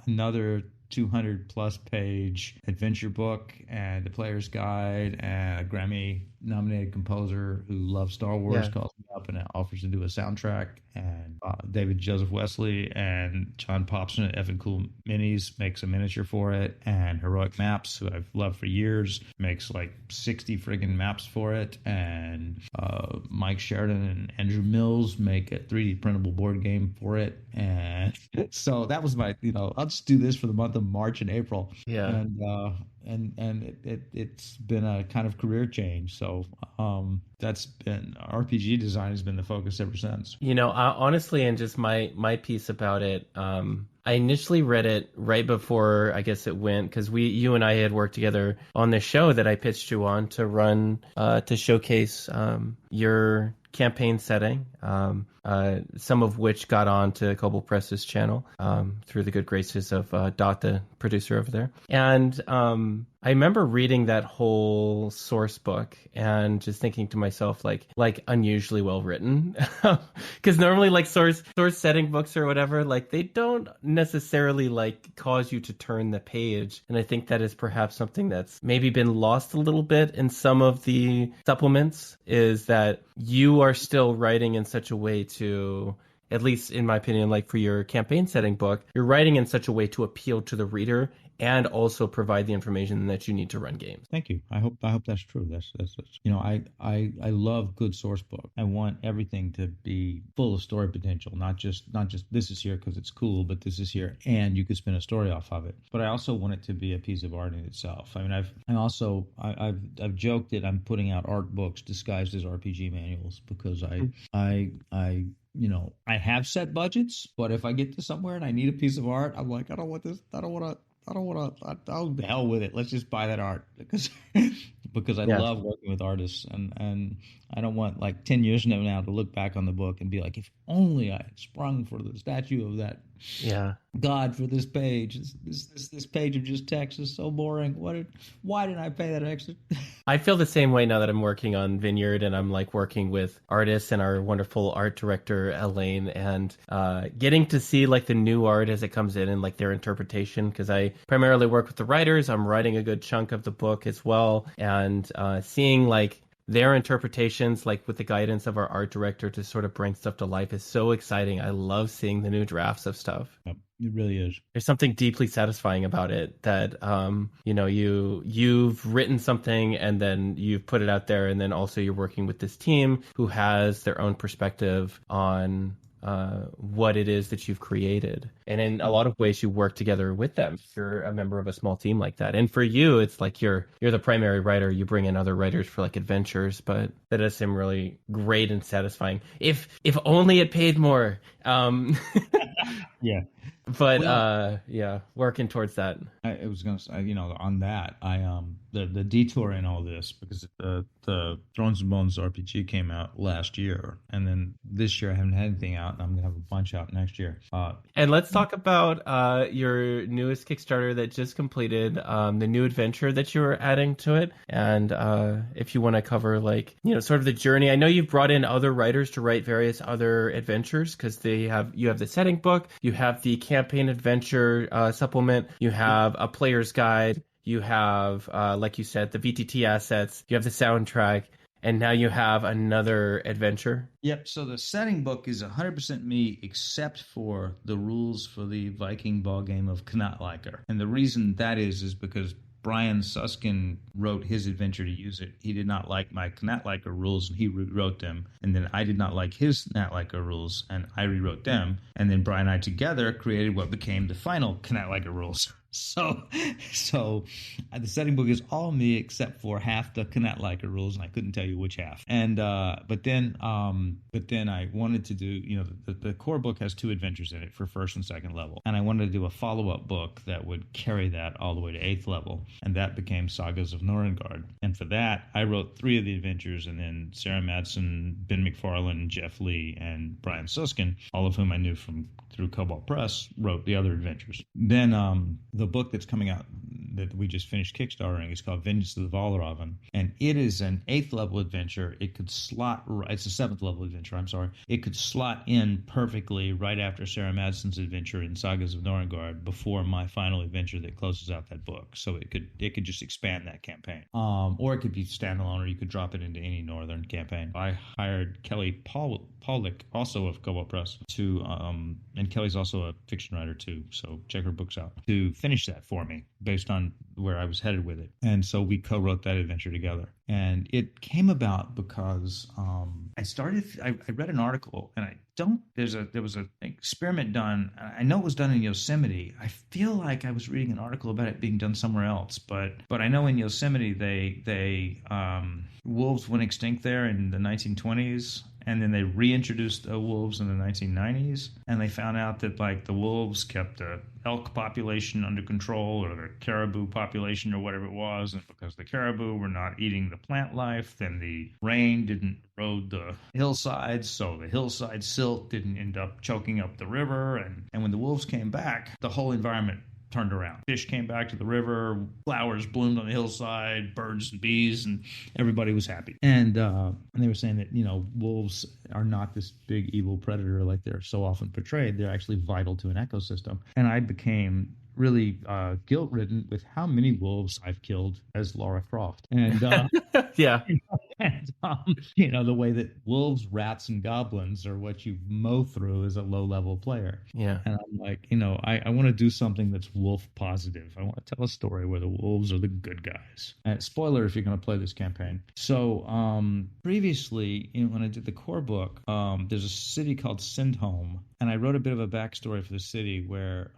another 200 plus page adventure book and a player's guide, and a Grammy nominated composer who loves Star Wars calls me up and offers to do a soundtrack. And David Joseph Wesley and John Popson at Effing Cool Minis makes a miniature for it. And Heroic Maps, who I've loved for years, makes like 60 friggin' maps for it. And Mike Sheridan and Andrew Mills make a 3D printable board game for it. And so that was my, I'll just do this for the month of March and April. Yeah. And it's been a kind of career change. So that's been RPG design has been the focus ever since. Honestly, and just my piece about it, I initially read it right before I guess it went, because you and I had worked together on this show that I pitched you on to run to showcase your campaign setting, some of which got on to Kobold Press's channel through the good graces of Dot, the producer over there. And I remember reading that whole source book and just thinking to myself, like unusually well written, because normally like source setting books or whatever, like they don't necessarily like cause you to turn the page. And I think that is perhaps something that's maybe been lost a little bit in some of the supplements, is that you are still writing in such a way to, at least in my opinion, like for your campaign setting book, you're writing in such a way to appeal to the reader and also provide the information that you need to run games. Thank you. I hope that's true. That's I love good source book. I want everything to be full of story potential, not just this is here because it's cool, but this is here and you could spin a story off of it. But I also want it to be a piece of art in itself. I mean, I've joked that I'm putting out art books disguised as RPG manuals, because I have set budgets, but if I get to somewhere and I need a piece of art, I'm like, I don't want to, oh, the hell with it. Let's just buy that art, because I love working with artists, and I don't want like 10 years from now to look back on the book and be like, if only I had sprung for the statue of that God for this page. This page of just text is so boring. Why didn't I pay that extra? I feel the same way now that I'm working on Vineyard and I'm like working with artists and our wonderful art director Elaine, and getting to see like the new art as it comes in and like their interpretation, because I primarily work with the writers. I'm writing a good chunk of the book as well, and seeing like their interpretations, like with the guidance of our art director, to sort of bring stuff to life is so exciting. I love seeing the new drafts of stuff. Yep, it really is. There's something deeply satisfying about it, that you've written something and then you've put it out there, and then also you're working with this team who has their own perspective on what it is that you've created, and in a lot of ways you work together with them. You're a member of a small team like that, and for you it's like you're the primary writer. You bring in other writers for like adventures, but that does seem really great and satisfying. If only it paid more. Yeah. But working towards that. I was going to say, on that, the detour in all this, because the Thrones and Bones RPG came out last year, and then this year I haven't had anything out, and I'm going to have a bunch out next year. And let's talk about your newest Kickstarter that just completed, the new adventure that you were adding to it, and if you want to cover like, sort of the journey. I know you've brought in other writers to write various other adventures, because you have the setting book, you have the campaign adventure supplement, you have a player's guide, you have, like you said, the VTT assets, you have the soundtrack, and now you have another adventure. Yep. So the setting book is 100% me, except for the rules for the Viking ball game of Knattleiker. And the reason that is because Brian Suskin wrote his adventure to use it. He did not like my Knattleiker rules, and he rewrote them. And then I did not like his Knattleiker rules, and I rewrote them. And then Brian and I together created what became the final Knattleiker rules. So the setting book is all me except for half the Knattleiker rules, and I couldn't tell you which half. And but then I wanted to do, the core book has 2 adventures in it for first and second level, and I wanted to do a follow-up book that would carry that all the way to 8th level, and that became Sagas of Norrøngard. And for that, I wrote 3 of the adventures, and then Sarah Madsen, Ben McFarlane, Jeff Lee, and Brian Suskin, all of whom I knew through Kobold Press, wrote the other adventures. Then the book that's coming out that we just finished Kickstartering is called Vengeance of the Valraven, and it is an 8th level adventure. It could slot, it's a 7th level adventure, I'm sorry. It could slot in perfectly right after Sarah Madsen's adventure in Sagas of Norrøngard before my final adventure that closes out that book. So it could just expand that campaign. Or it could be standalone, or you could drop it into any Northern campaign. I hired Kelly Polnick, also of Kobold Press, to and Kelly's also a fiction writer too, so check her books out, to finish that for me based on where I was headed with it. And so we co-wrote that adventure together. And it came about because I read an article, and there was an experiment done. I know it was done in Yosemite. I feel like I was reading an article about it being done somewhere else, but I know in Yosemite they wolves went extinct there in the 1920s. And then they reintroduced wolves in the 1990s, and they found out that like the wolves kept the elk population under control, or the caribou population, or whatever it was. And because the caribou were not eating the plant life, then the rain didn't erode the hillsides, so the hillside silt didn't end up choking up the river. And when the wolves came back, the whole environment turned around. Fish came back to the river, flowers bloomed on the hillside, birds and bees, and everybody was happy. And they were saying that, wolves are not this big evil predator like they're so often portrayed. They're actually vital to an ecosystem. And I became really guilt-ridden with how many wolves I've killed as Lara Croft. And yeah. And the way that wolves, rats, and goblins are what you mow through as a low-level player. Yeah. And I'm like, I want to do something that's wolf positive. I want to tell a story where the wolves are the good guys. Spoiler if you're going to play this campaign. So previously, when I did the core book, there's a city called Sindholm, and I wrote a bit of a backstory for the city where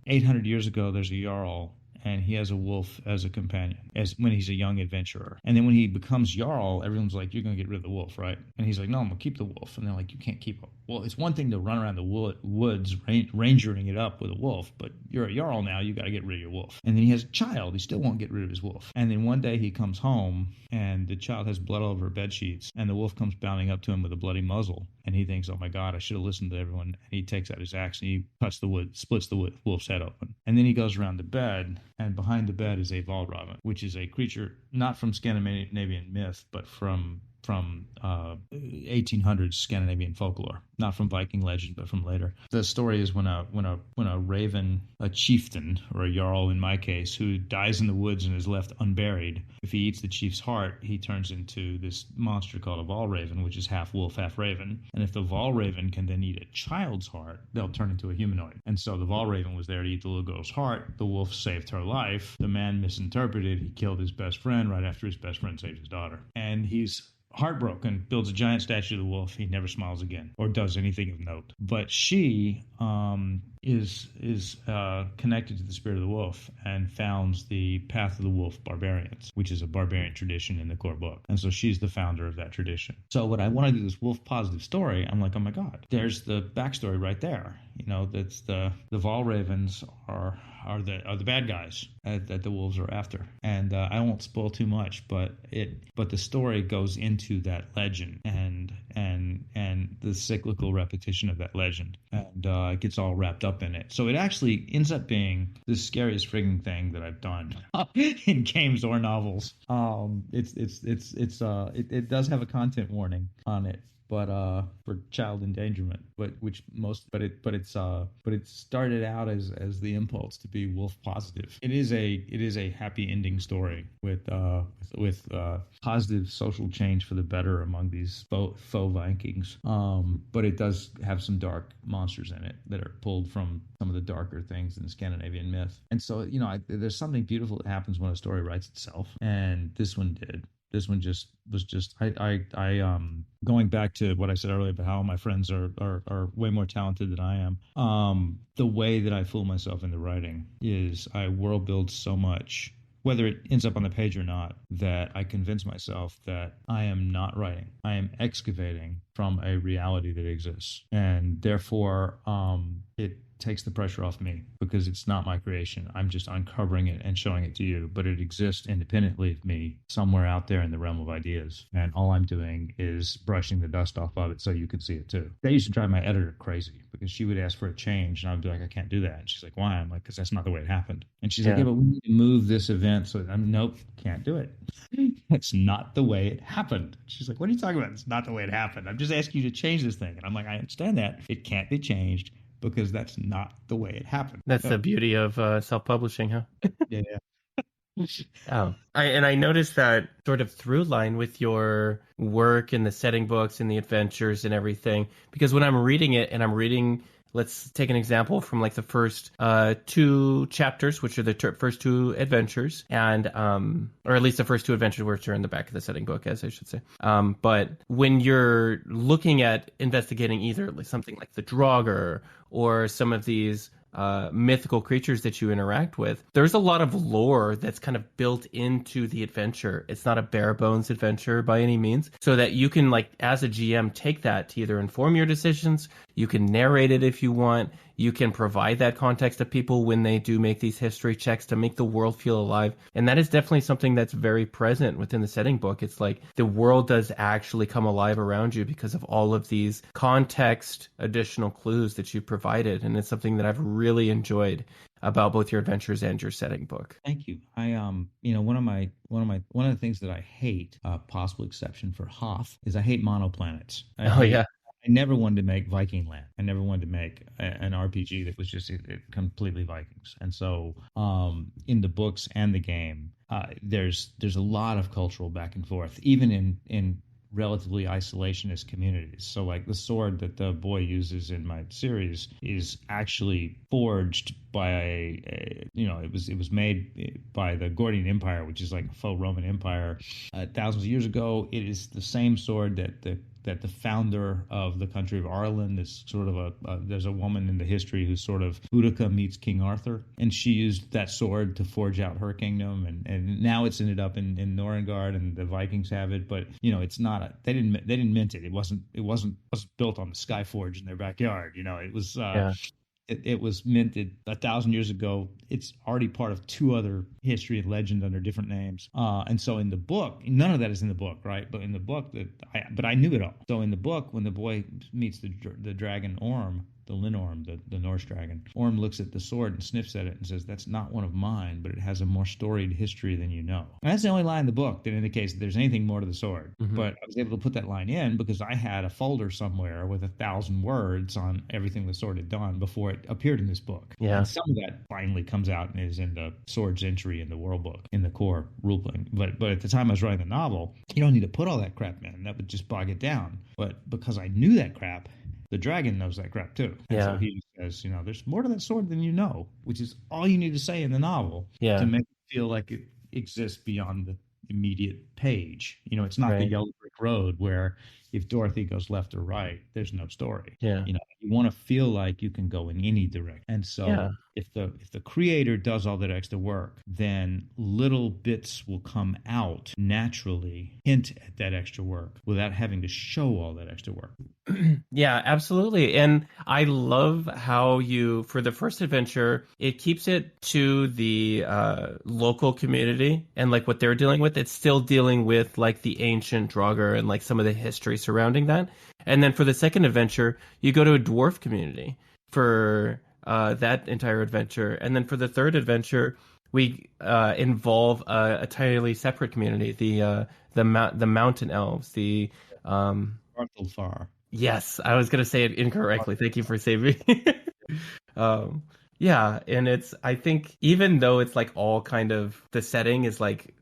800 years ago there's a Jarl, and he has a wolf as a companion when he's a young adventurer. And then when he becomes Jarl, everyone's like, you're going to get rid of the wolf, right? And he's like, no, I'm going to keep the wolf. And they're like, you can't keep him. Well, it's one thing to run around the woods rangering it up with a wolf, but you're a Jarl now, you got to get rid of your wolf. And then he has a child. He still won't get rid of his wolf. And then one day he comes home, and the child has blood all over her bed sheets, and the wolf comes bounding up to him with a bloody muzzle. And he thinks, oh my God, I should have listened to everyone. And he takes out his axe and he splits the wolf's head open. And then he goes around the bed, and behind the bed is a Valraven, which is a creature not from Scandinavian myth, but from 1800s Scandinavian folklore, not from Viking legend, but from later. The story is when a raven, a chieftain or a jarl in my case, who dies in the woods and is left unburied, if he eats the chief's heart, he turns into this monster called a Valraven, which is half wolf, half raven. And if the Valraven can then eat a child's heart, they'll turn into a humanoid. And so the Valraven was there to eat the little girl's heart. The wolf saved her life. The man misinterpreted. He killed his best friend right after his best friend saved his daughter. And he's heartbroken, builds a giant statue of the wolf. He never smiles again or does anything of note. But she is connected to the spirit of the wolf and founds the Path of the Wolf Barbarians, which is a barbarian tradition in the core book. And so she's the founder of that tradition. So when I want to do this wolf positive story, I'm like, oh my God, there's the backstory right there. That's the Valravens are the bad guys that the wolves are after. And I won't spoil too much, but the story goes into that legend and the cyclical repetition of that legend, and it gets all wrapped up in it. So it actually ends up being the scariest frigging thing that I've done in games or novels. It does have a content warning on it, but for child endangerment, but it started out as the impulse to be wolf positive. It is a happy ending story with positive social change for the better among these faux Vikings. But it does have some dark monsters in it that are pulled from some of the darker things in Scandinavian myth. And so there's something beautiful that happens when a story writes itself, and this one did. This one was going back to what I said earlier about how my friends are way more talented than I am. The way that I fool myself into writing is I world build so much, whether it ends up on the page or not, that I convince myself that I am not writing. I am excavating from a reality that exists. And therefore, it takes the pressure off me because it's not my creation. I'm just uncovering it and showing it to you, but it exists independently of me somewhere out there in the realm of ideas. And all I'm doing is brushing the dust off of it so you can see it too. That used to drive my editor crazy because she would ask for a change and I would be like, I can't do that. And she's like, why? I'm like, because that's not the way it happened. And she's like, yeah, but we need to move this event. So I'm, nope, can't do it. That's not the way it happened. She's like, what are you talking about? It's not the way it happened. I'm just asking you to change this thing. And I'm like, I understand that. It can't be changed because that's not the way it happened. That's the beauty of self-publishing, huh? Yeah. Oh, I noticed that sort of through line with your work and the setting books and the adventures and everything, because when I'm reading it and I'm reading, let's take an example from like the first two chapters, which are the first two adventures, and or at least the first two adventures, which are in the back of the setting book, as I should say. But when you're looking at investigating either something like the Draugr or some of these mythical creatures that you interact with, there's a lot of lore that's kind of built into the adventure. It's not a bare bones adventure by any means, so that you can, like, as a GM, take that to either inform your decisions. You can narrate it if you want. You can provide that context to people when they do make these history checks to make the world feel alive. And that is definitely something that's very present within the setting book. It's like the world does actually come alive around you because of all of these context additional clues that you provided. And it's something that I've really enjoyed about both your adventures and your setting book. Thank you. I one of the things that I hate, possible exception for Hoth, is I hate monoplanets. I never wanted to make Viking land. I never wanted to make an RPG that was just completely Vikings. And so in the books and the game, there's a lot of cultural back and forth, even in relatively isolationist communities. So like the sword that the boy uses in my series is actually forged by it was made by the Gordian Empire, which is like a faux Roman Empire thousands of years ago. It is the same sword that the founder of the country of Ireland is sort of there's a woman in the history who's sort of Boudica meets King Arthur, and she used that sword to forge out her kingdom, and now it's ended up in Norrøngard, and the Vikings have it, but it's not they didn't mint it. It wasn't built on the Skyforge in their backyard. It was It was minted 1,000 years ago. It's already part of two other history and legend under different names. And so in the book, none of that is in the book, right? But in the book, but I knew it all. So in the book, when the boy meets the dragon Orm, the Linorm, the Norse dragon, Orm looks at the sword and sniffs at it and says, "That's not one of mine, but it has a more storied history than you know." And that's the only line in the book that indicates that there's anything more to the sword. Mm-hmm. But I was able to put that line in because I had a folder somewhere with 1,000 words on everything the sword had done before it appeared in this book. Yeah. And some of that finally comes out and is in the sword's entry in the world book, in the core role-playing. But at the time I was writing the novel, you don't need to put all that crap in. That would just bog it down. But because I knew that crap, the dragon knows that crap too. And so he says, there's more to that sword than you know, which is all you need to say in the novel to make it feel like it exists beyond the immediate page. It's not the yellow brick road where if Dorothy goes left or right, there's no story. Yeah. You want to feel like you can go in any direction. And so if the creator does all that extra work, then little bits will come out naturally, hint at that extra work without having to show all that extra work. Yeah, absolutely. And I love how you, for the first adventure, it keeps it to the local community and like what they're dealing with. It's still dealing with like the ancient Draugr and like some of the history surrounding that. And then for the second adventure, you go to a dwarf community for that entire adventure. And then for the third adventure, we involve a entirely separate community, the mountain elves, the Far. Yes, I was going to say it incorrectly. Thank you for saving me. Yeah, and I think even though it's like all kind of, the setting is like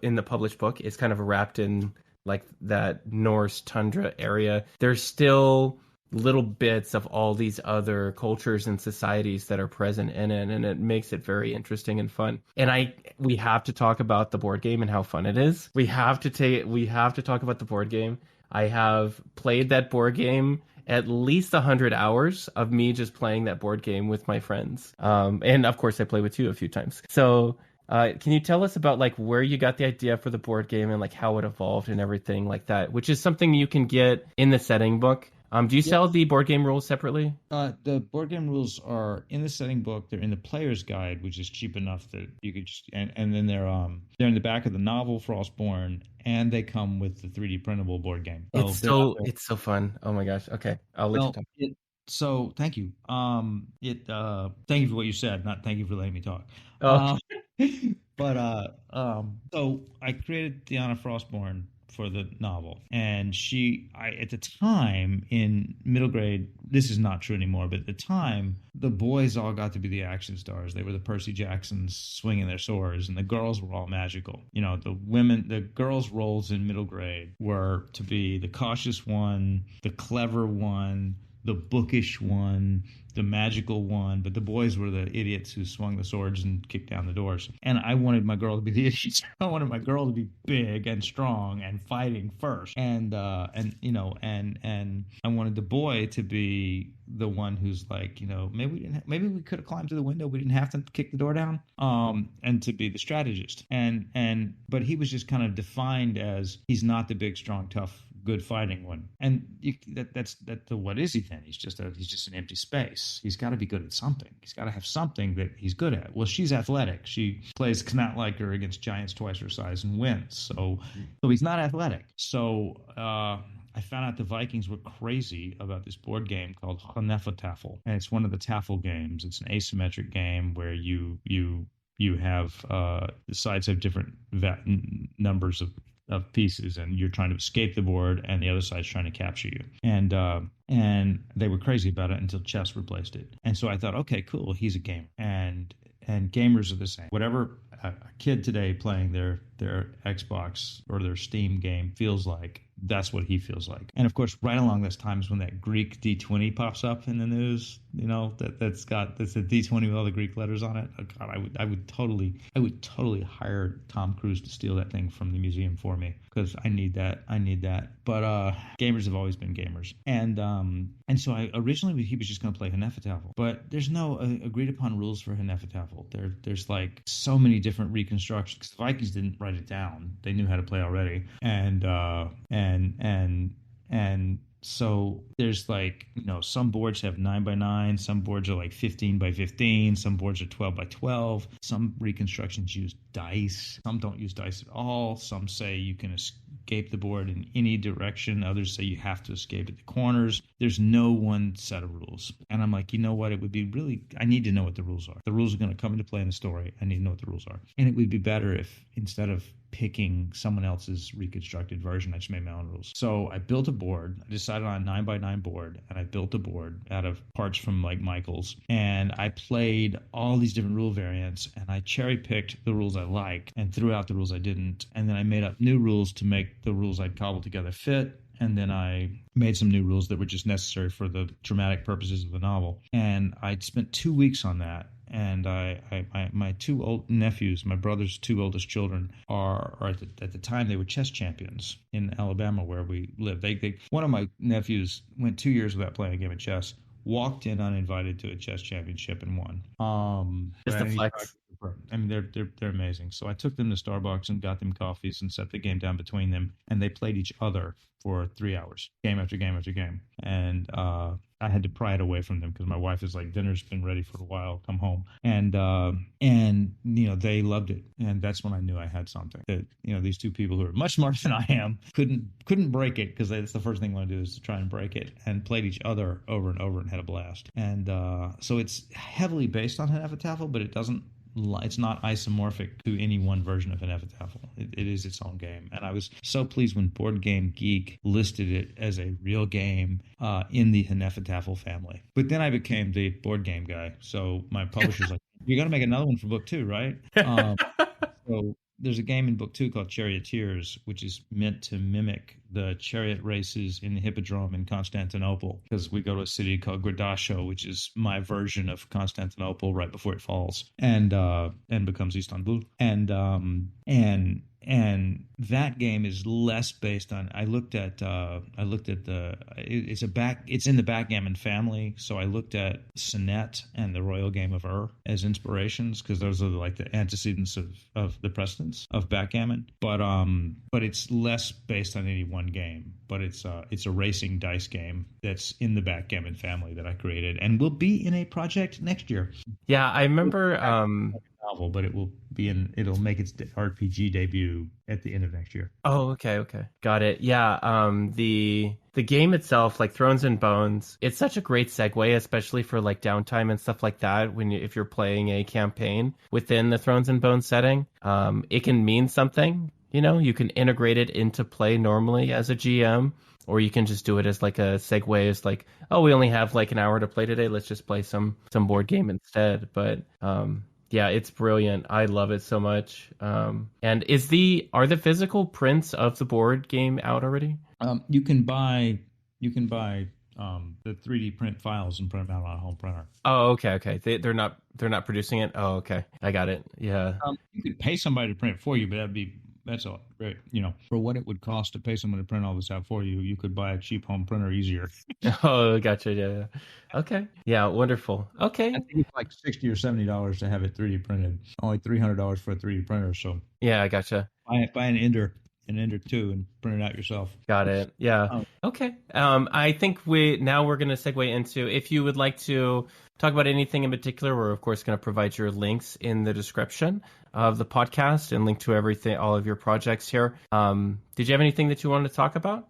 in the published book is kind of wrapped in like that Norse tundra area, there's still little bits of all these other cultures and societies that are present in it, and it makes it very interesting and fun. And we have to talk about the board game and how fun it is. We have to talk about the board game. I have played that board game at least 100 hours of me just playing that board game with my friends. And of course I play with you a few times. So can you tell us about like where you got the idea for the board game and like how it evolved and everything like that, which is something you can get in the setting book. Do you sell the board game rules separately? The board game rules are in the setting book. They're in the player's guide, which is cheap enough that you could just, and then they're in the back of the novel Frostborn, and they come with the 3D printable board game. It's so fun. Oh my gosh. Okay, I'll let you talk. So thank you. Thank you for what you said. Not thank you for letting me talk. Oh, So I created Deanna Frostborn for the novel, and at the time in middle grade, this is not true anymore, but at the time, the boys all got to be the action stars. They were the Percy Jacksons swinging their swords, and the girls were all magical. The girls' roles in middle grade were to be the cautious one, the clever one, the bookish one, the magical one, but the boys were the idiots who swung the swords and kicked down the doors. And I wanted my girl to be the idiot. I wanted my girl to be big and strong and fighting first. And I wanted the boy to be the one who's like, maybe we could have climbed through the window. We didn't have to kick the door down. And to be the strategist. But he was just kind of defined as he's not the big, strong, tough, good fighting one. And what is he then? He's just an empty space. He's got to be good at something. He's got to have something that he's good at. Well, she's athletic. She plays cannot like her against giants twice her size and wins. So he's not athletic. So I found out the Vikings were crazy about this board game called hnefatafl, and it's one of the tafel games. It's an asymmetric game where you have the sides have different numbers of pieces, and you're trying to escape the board, and the other side's trying to capture you. And they were crazy about it until chess replaced it. And so I thought, okay, cool, he's a gamer, and gamers are the same. Whatever a kid today playing their Xbox or their Steam game feels like, that's what he feels like. And of course, right along those times when that Greek D20 pops up in the news, that's a D20 with all the Greek letters on it. Oh God, I would totally hire Tom Cruise to steal that thing from the museum for me, because I need that. But gamers have always been gamers, and so originally he was just going to play hnefatafl, but there's no agreed upon rules for hnefatafl. There's like so many different reconstructions, because the Vikings didn't write it down. They knew how to play already, and so there's like, some boards have 9x9, some boards are like 15x15, some boards are 12x12. Some reconstructions use dice, some don't use dice at all. Some say you can escape the board in any direction. Others say you have to escape at the corners. There's no one set of rules. And I'm like, you know what? It would be I need to know what the rules are. The rules are going to come into play in the story. I need to know what the rules are. And it would be better if, instead of picking someone else's reconstructed version, I just made my own rules. So I built a board. I decided on a 9x9 board, and I built a board out of parts from like Michael's, and I played all these different rule variants, and I cherry picked the rules I liked and threw out the rules I didn't, and then I made up new rules to make the rules I'd cobbled together fit. And then I made some new rules that were just necessary for the dramatic purposes of the novel. And I spent 2 weeks on that. And my two old nephews, my brother's two oldest children, are at the time they were chess champions in Alabama, where we lived. One of my nephews went 2 years without playing a game of chess, walked in uninvited to a chess championship and won. Just a flex. I mean, they're amazing. So I took them to Starbucks and got them coffees and set the game down between them, and they played each other for 3 hours, game after game after game. And I had to pry it away from them, because my wife is like, dinner's been ready for a while, come home. And they loved it. And that's when I knew I had something. That, these two people who are much smarter than I am couldn't break it, because that's the first thing I want to do, is to try and break it, and played each other over and over and had a blast. And so it's heavily based on hnefatafl, but it's not isomorphic to any one version of hnefatafl. It is its own game. And I was so pleased when Board Game Geek listed it as a real game in the hnefatafl family. But then I became the board game guy. So my publisher's like, you're going to make another one for book 2, right? So there's a game in book 2 called Charioteers, which is meant to mimic the chariot races in the Hippodrome in Constantinople, because we go to a city called Gradasho, which is my version of Constantinople right before it falls and becomes Istanbul. And and that game is less based on. I looked at it's in the backgammon family, so I looked at Sonnet and the Royal Game of Ur as inspirations, because those are like the antecedents of the precedents of backgammon. But it's less based on any one game. But it's a racing dice game that's in the backgammon family that I created, and will be in a project next year. Yeah, I remember. Novel, but it'll make its RPG debut at the end of next year. Oh, okay, got it. Yeah, the game itself, like Thrones and Bones, it's such a great segue, especially for like downtime and stuff like that. If you're playing a campaign within the Thrones and Bones setting, it can mean something. You can integrate it into play normally as a GM, or you can just do it as like a segue, as like, oh, we only have like an hour to play today. Let's just play some board game instead. But yeah, it's brilliant. I love it so much. And are the physical prints of the board game out already? You can buy the 3D print files and print them out on a home printer. Oh, okay. They're not producing it. Oh, okay. I got it. Yeah. You could pay somebody to print it for you, but that's all. Right. For what it would cost to pay someone to print all this out for you, you could buy a cheap home printer easier. Oh, gotcha. Yeah. Okay. Yeah. Wonderful. Okay. I think it's like $60 or $70 to have it 3D printed. Only $300 for a 3D printer. So yeah, I gotcha. Buy an Ender 2 and print it out yourself. Got it. Yeah. Okay. I think we're going to segue into, if you would like to talk about anything in particular, we're of course going to provide your links in the description of the podcast and link to everything, all of your projects here. Did you have anything that you wanted to talk about?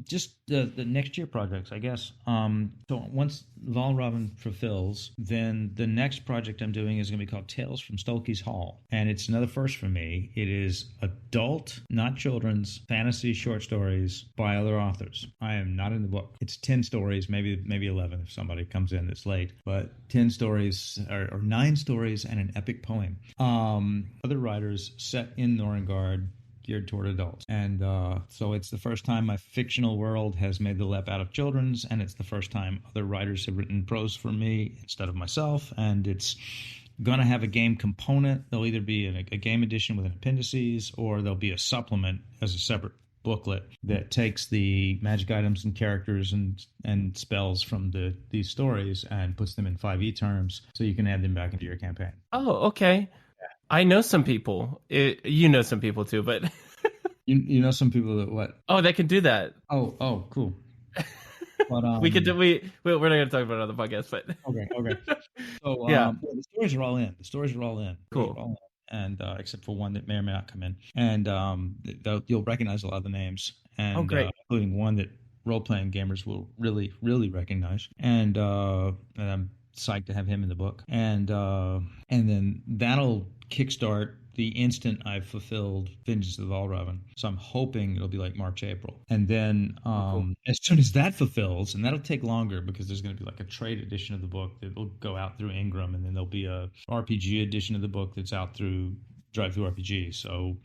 Just the next year projects, I guess. So once Valravn fulfills, then the next project I'm doing is going to be called Tales from Stolke's Hall. And it's another first for me. It is adult, not children's, fantasy short stories by other authors. I am not in the book. It's 10 stories, maybe 11 if somebody comes in that's late. But 10 stories, or 9 stories and an epic poem. Other writers set in Norrøngard, geared toward adults. And so it's the first time my fictional world has made the leap out of children's, and it's the first time other writers have written prose for me instead of myself. And it's going to have a game component. There'll either be a game edition with an appendices, or there'll be a supplement as a separate booklet that takes the magic items and characters and spells from these stories and puts them in 5e terms, so you can add them back into your campaign. Oh, okay. I know some people. You know some people too, but you know some people that what? Oh, they can do that. Oh, cool. But we could do. We're not going to talk about it on the podcast, but okay. So yeah, the stories are all in. Cool. And except for one that may or may not come in, and you'll recognize a lot of the names, and great. Including one that role-playing gamers will really, really recognize, and I'm psyched to have him in the book, and then that'll kickstart the instant I've fulfilled Vengeance of the Valravn. So I'm hoping it'll be like March, April. And then cool. As soon as that fulfills, and that'll take longer because there's going to be like a trade edition of the book that will go out through Ingram, and then there'll be a RPG edition of the book that's out through Drive-Thru RPG. So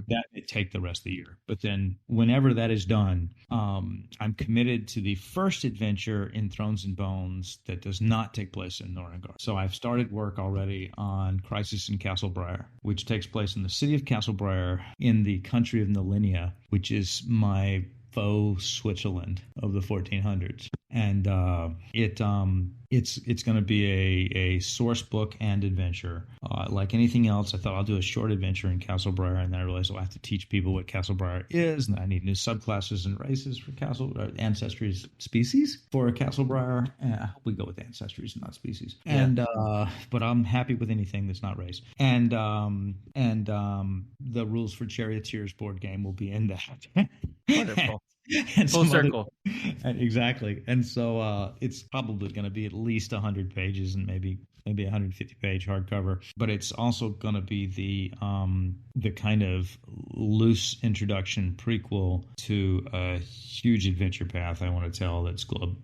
that may take the rest of the year. But then whenever that is done, I'm committed to the first adventure in Thrones and Bones that does not take place in Norrøngard. So I've started work already on Crisis in Castlebriar, which takes place in the city of Castlebriar in the country of Nalinia, which is my faux Switzerland of the 1400s. And it's going to be a source book and adventure. Like anything else, I thought I'll do a short adventure in Castlebriar, and then I realized I'll have to teach people what Castlebriar is, and I need new subclasses and races for ancestries species for Castlebriar. I hope we go with ancestries and not species. Yeah. And but I'm happy with anything that's not race. And the rules for Charioteers board game will be in that. Wonderful. And full circle. Exactly. And so it's probably going to be at least 100 pages and maybe 150-page hardcover. But it's also going to be the kind of loose introduction prequel to a huge adventure path I want to tell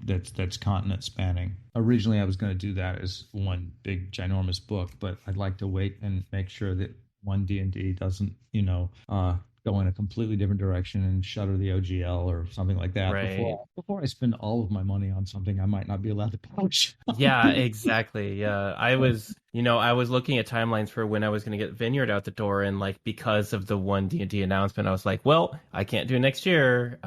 that's continent spanning. Originally, I was going to do that as one big ginormous book, but I'd like to wait and make sure that one D&D doesn't, go in a completely different direction and shutter the OGL or something like that Right. before I spend all of my money on something I might not be allowed to publish. Yeah, exactly. Yeah. I was looking at timelines for when I was going to get Vineyard out the door, and like because of the one D&D announcement, I was like, well, I can't do next year.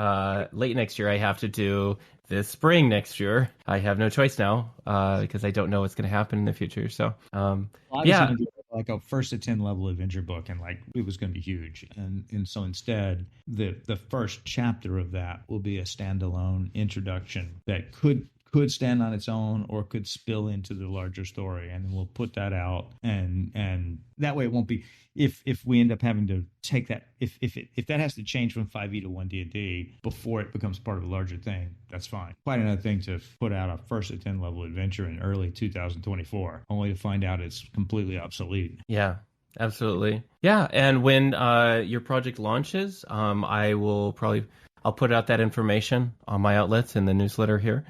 Late next year I have to do this spring next year. I have no choice now because I don't know what's going to happen in the future. So, I was yeah. going to do like a first to 10 level adventure book, and like it was going to be huge. And so instead, the first chapter of that will be a standalone introduction that could stand on its own or could spill into the larger story, and then we'll put that out, and that way it won't be, if we end up having to take that, if that has to change from 5e to 1D&D before it becomes part of a larger thing, that's fine. Quite another thing to put out a first to 10 level adventure in early 2024 only to find out it's completely obsolete. Yeah, absolutely. Yeah, and when your project launches, I'll put out that information on my outlets in the newsletter here.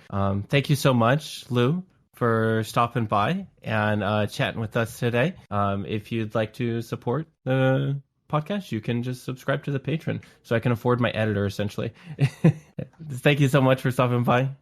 Thank you so much, Lou, for stopping by and chatting with us today. If you'd like to support the podcast, you can just subscribe to the Patreon so I can afford my editor, essentially. Thank you so much for stopping by.